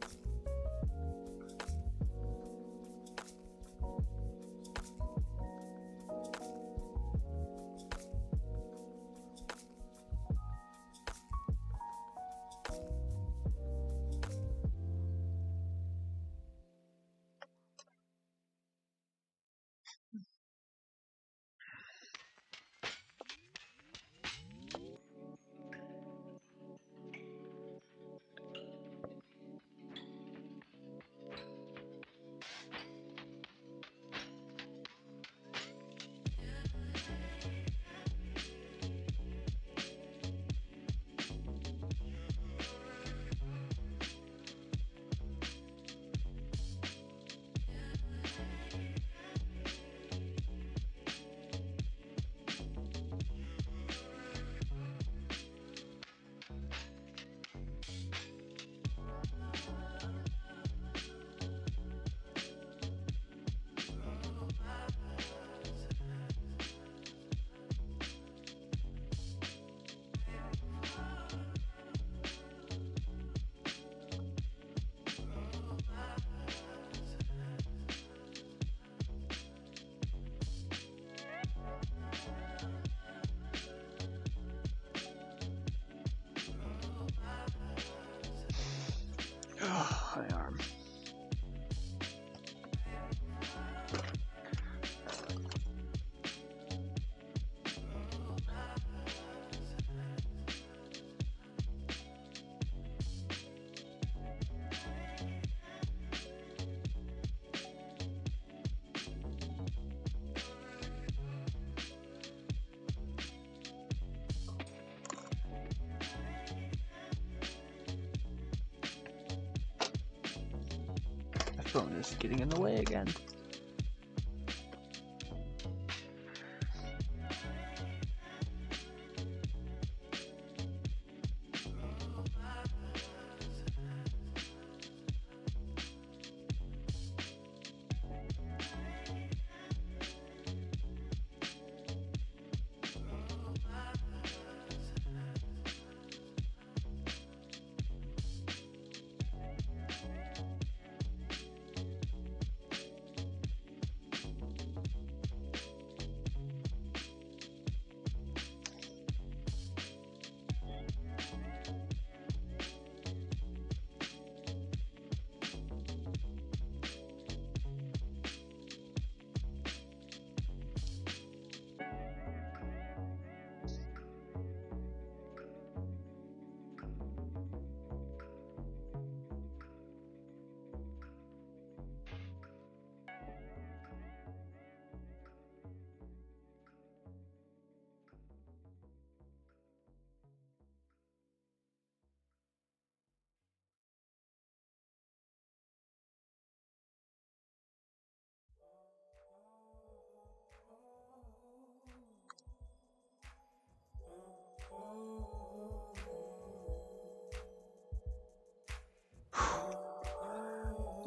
Oh, my arm. My phone is getting in the way again.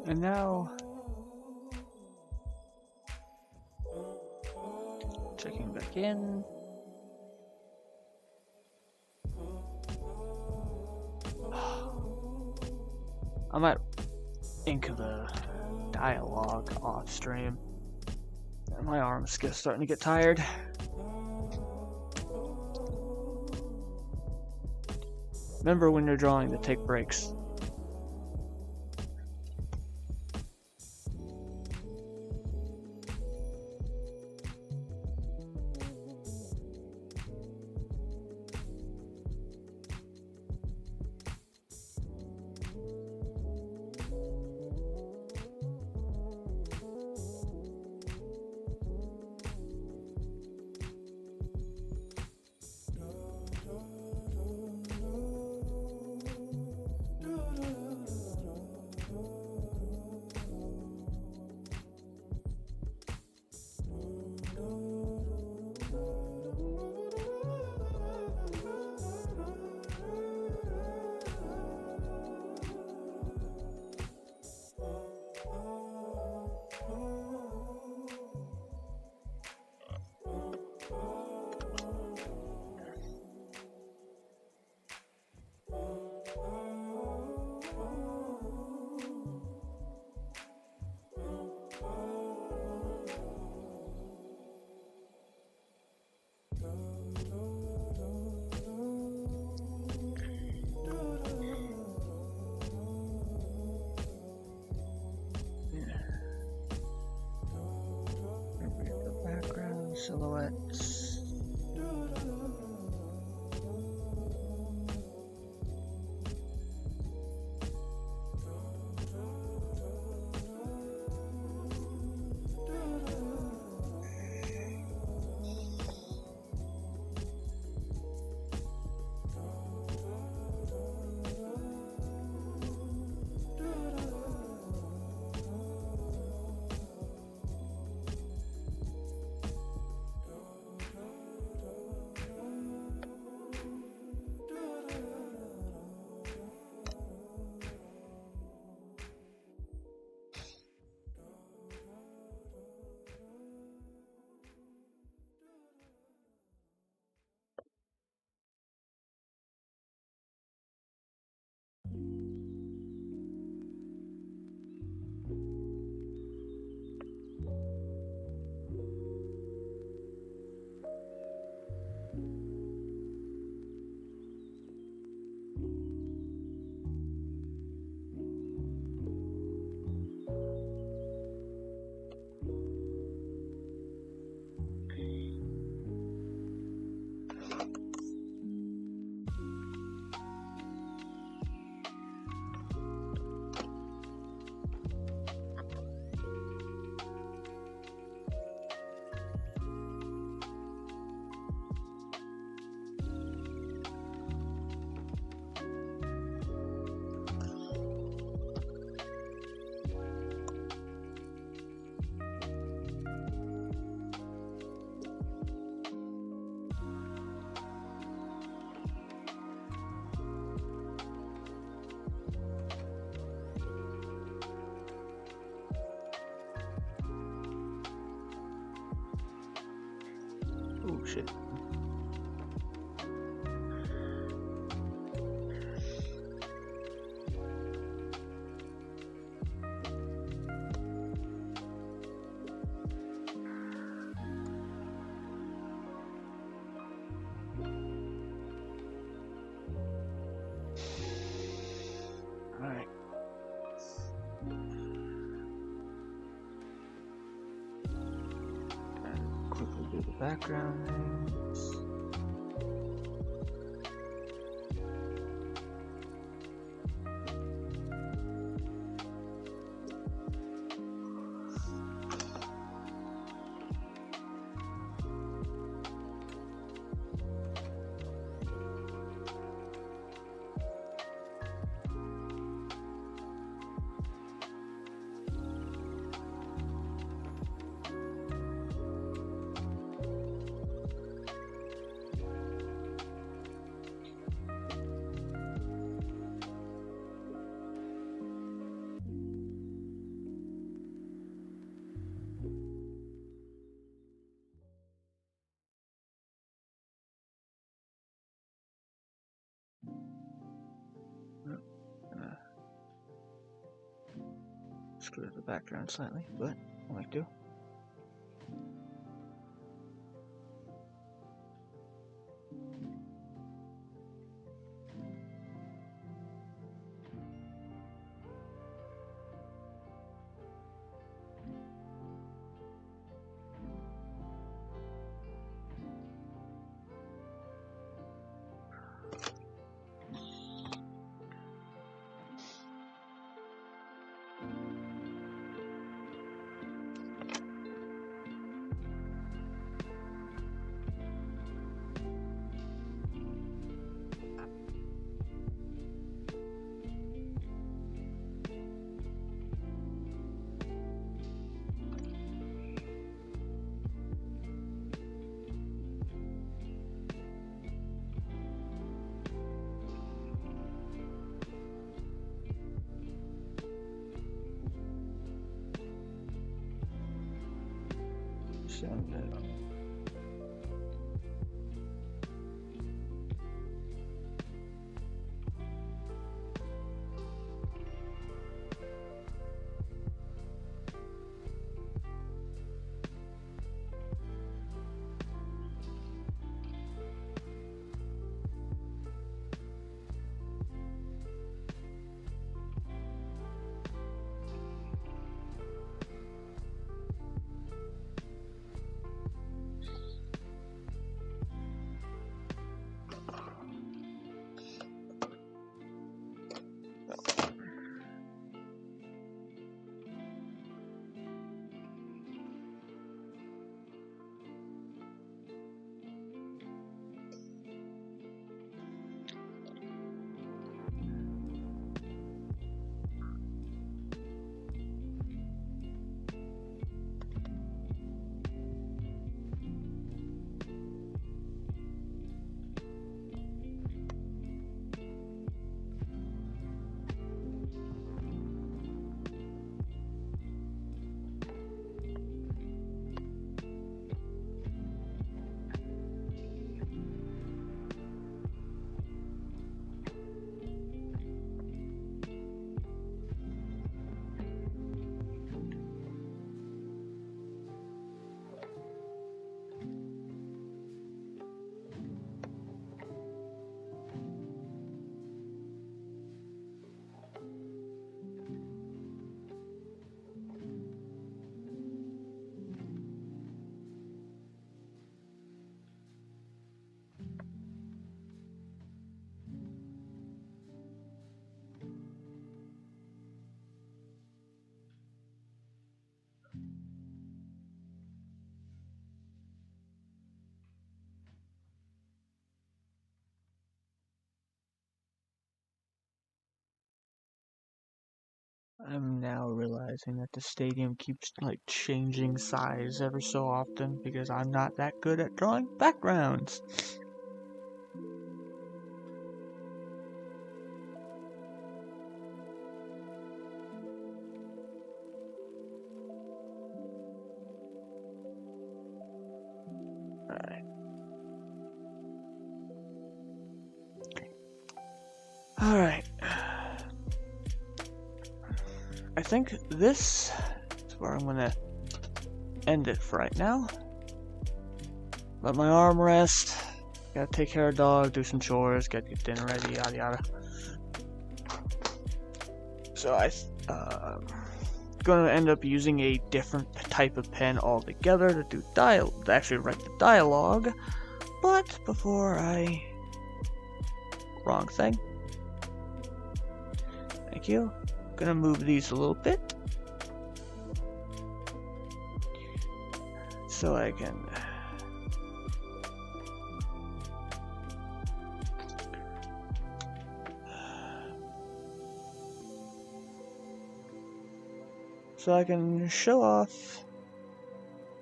And now, checking back in. I might ink the dialogue off stream. My arm's starting to get tired. Remember when you're drawing to take breaks. silhouettes. Oh shit. Alright. Quickly do the background things. Screw the background slightly, but I like to. Sound good. I'm now realizing that the stadium keeps like changing size ever so often because I'm not that good at drawing backgrounds. Alright. I think this is where I'm gonna end it for right now. Let my arm rest. Gotta take care of dog, do some chores, get dinner ready, yada yada. So I'm gonna end up using a different type of pen altogether to do to actually write the dialogue. But before wrong thing. Thank you. Gonna move these a little bit so I can show off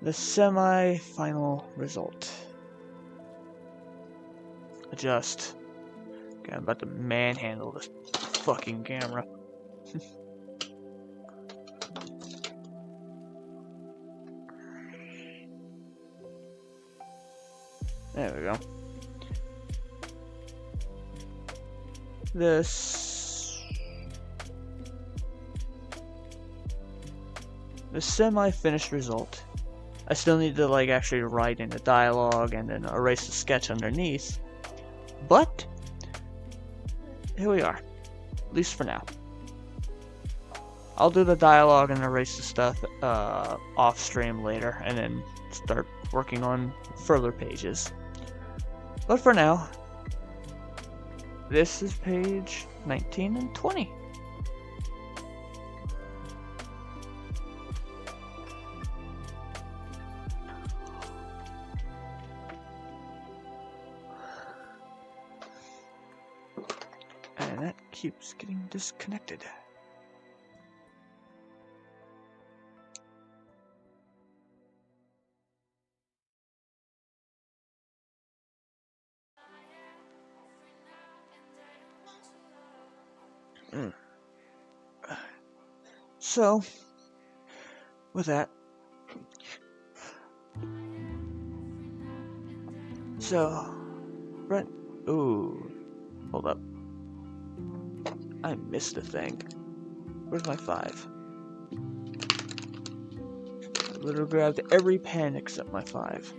the semi-final result. Adjust. Okay, I'm about to manhandle this fucking camera. There we go. The semi-finished result. I still need to like actually write in the dialogue and then erase the sketch underneath. But here we are. At least for now. I'll do the dialogue and erase the stuff off stream later and then start working on further pages. But for now, this is page 19 and 20. And that keeps getting disconnected. So, with that, Brent, ooh, hold up, I missed a thing. Where's my 5? I literally grabbed every pen except my 5.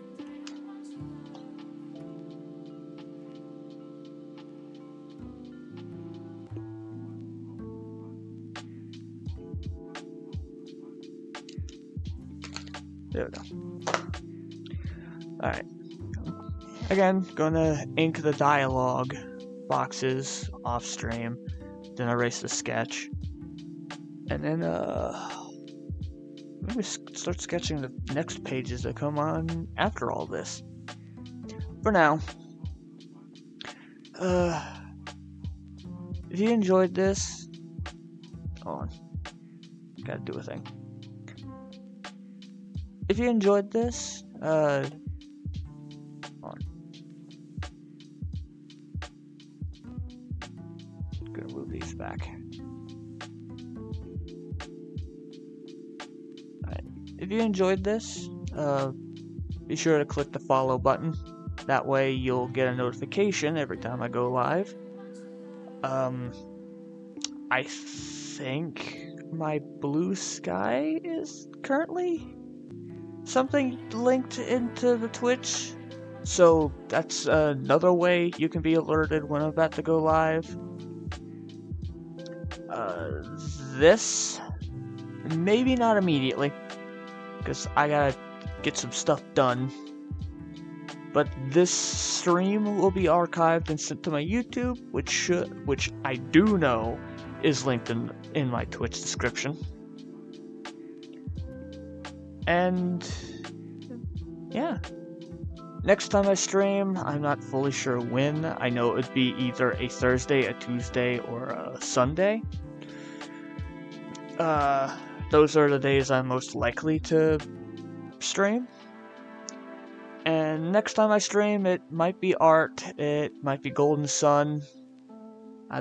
There we go. Alright. Again, gonna ink the dialogue boxes off stream, then erase the sketch, and then maybe start sketching the next pages that come on after all this. For now, if you enjoyed this, hold on, gotta do a thing. If you enjoyed this, hold on. Gonna move these back. Alright. If you enjoyed this, be sure to click the follow button. That way you'll get a notification every time I go live. I think my Blue Sky is currently something linked into the Twitch, so that's another way you can be alerted when I'm about to go live. This, maybe not immediately, because I gotta get some stuff done, but this stream will be archived and sent to my YouTube, which I do know is linked in my Twitch description. And yeah, next time I stream, I'm not fully sure when. I know it would be either a Thursday, a Tuesday, or a Sunday. those are the days I'm most likely to stream. And next time I stream, it might be art, it might be Golden Sun.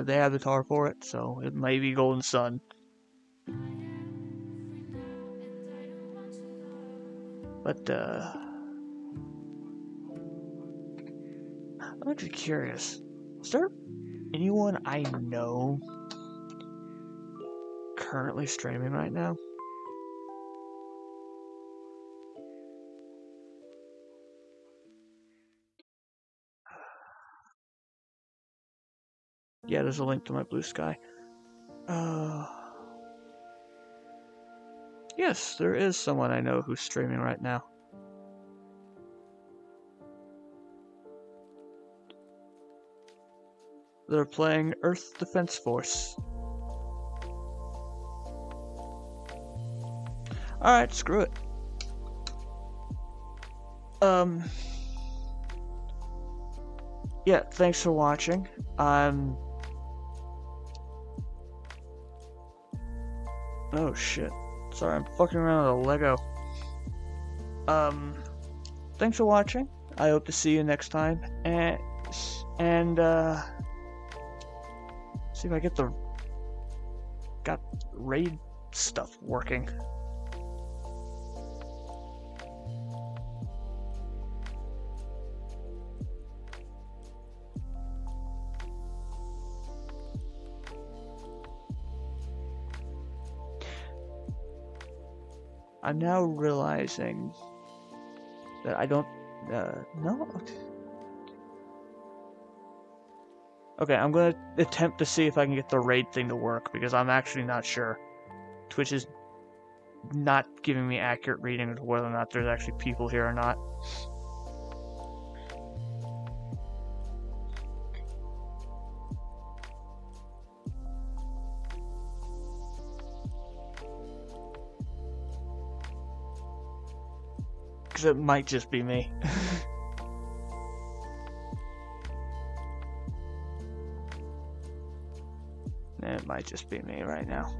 They have the tar for it, so it might be Golden Sun. But, I'm actually curious. Is there anyone I know currently streaming right now? Yeah, there's a link to my Blue Sky. Yes, there is someone I know who's streaming right now. They're playing Earth Defense Force. Alright, screw it. Yeah, thanks for watching. Oh shit. Sorry, I'm fucking around with a Lego. Thanks for watching. I hope to see you next time. And see if I got raid stuff working. I'm now realizing that I don't, no. Okay, I'm gonna attempt to see if I can get the raid thing to work, because I'm actually not sure. Twitch is not giving me accurate reading of whether or not there's actually people here or not. Because it might just be me. It might just be me right now.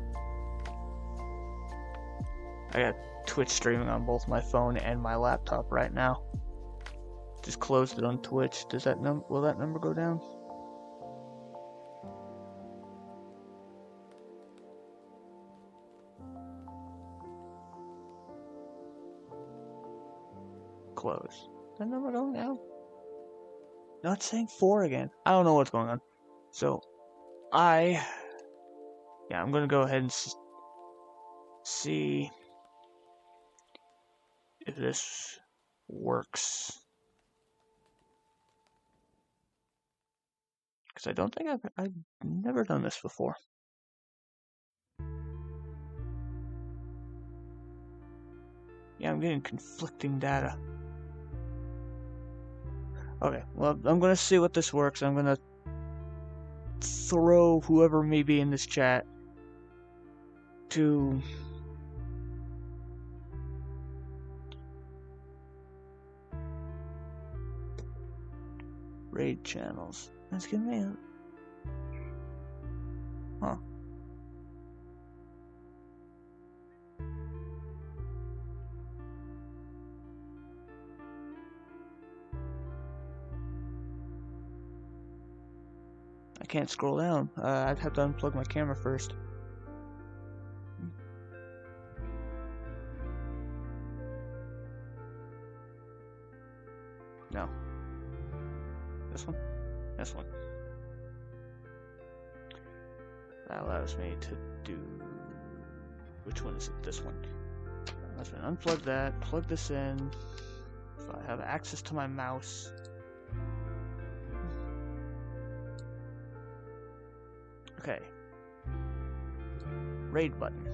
I got Twitch streaming on both my phone and my laptop right now. Just closed it on Twitch. Does that will that number go down? Close. Is that number going down? No, it's saying 4 again. I don't know what's going on. So, I'm gonna go ahead and see if this works. Because I don't think I've never done this before. Yeah, I'm getting conflicting data. Okay, well, I'm gonna see what this works. I'm gonna throw whoever may be in this chat to raid channels. Let's give me a... Huh. I can't scroll down. I'd have to unplug my camera first. No. This one? This one. That allows me to do... Which one is it? This one. Let's unplug that, plug this in. So I have access to my mouse. Okay. Raid button.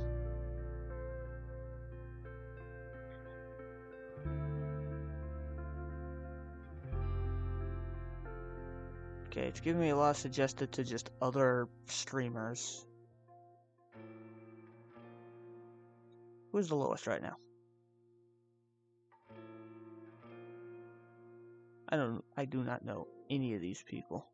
Okay, it's giving me a lot suggested to just other streamers. Who's the lowest right now? I do not know any of these people.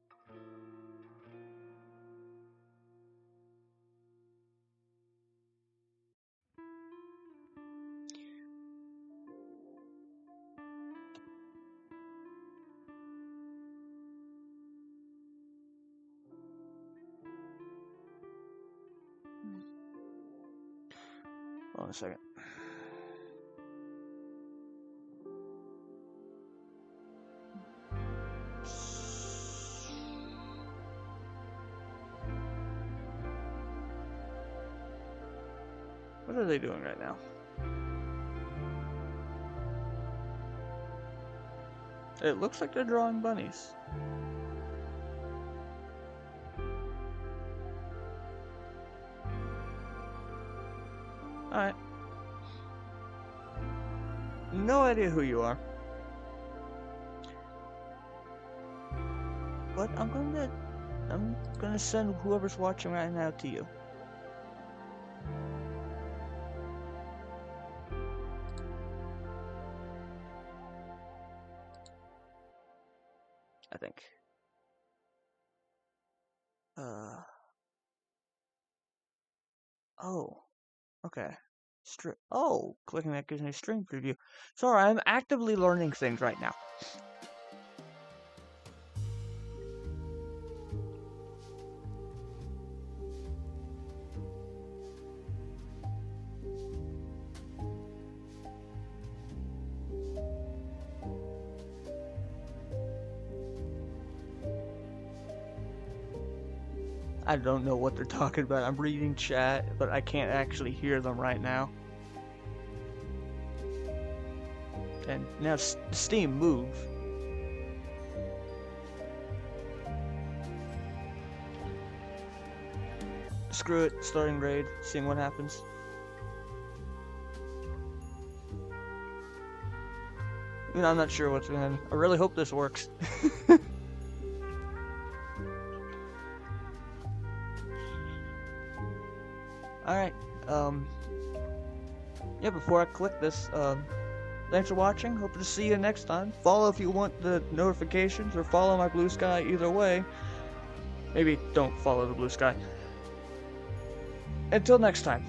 Hold on a second. What are they doing right now? It looks like they're drawing bunnies. Alright. No idea who you are. But I'm gonna send whoever's watching right now to you. I think. Oh. Okay. Clicking that gives me a stream preview. Sorry, I'm actively learning things right now. I don't know what they're talking about. I'm reading chat, but I can't actually hear them right now. And now Steam, move. Screw it, starting raid, seeing what happens. You know, I'm not sure what's gonna happen. I really hope this works. Alright, yeah, before I click this, thanks for watching, hope to see you next time. Follow if you want the notifications, or follow my Blue Sky, either way. Maybe don't follow the Blue Sky. Until next time.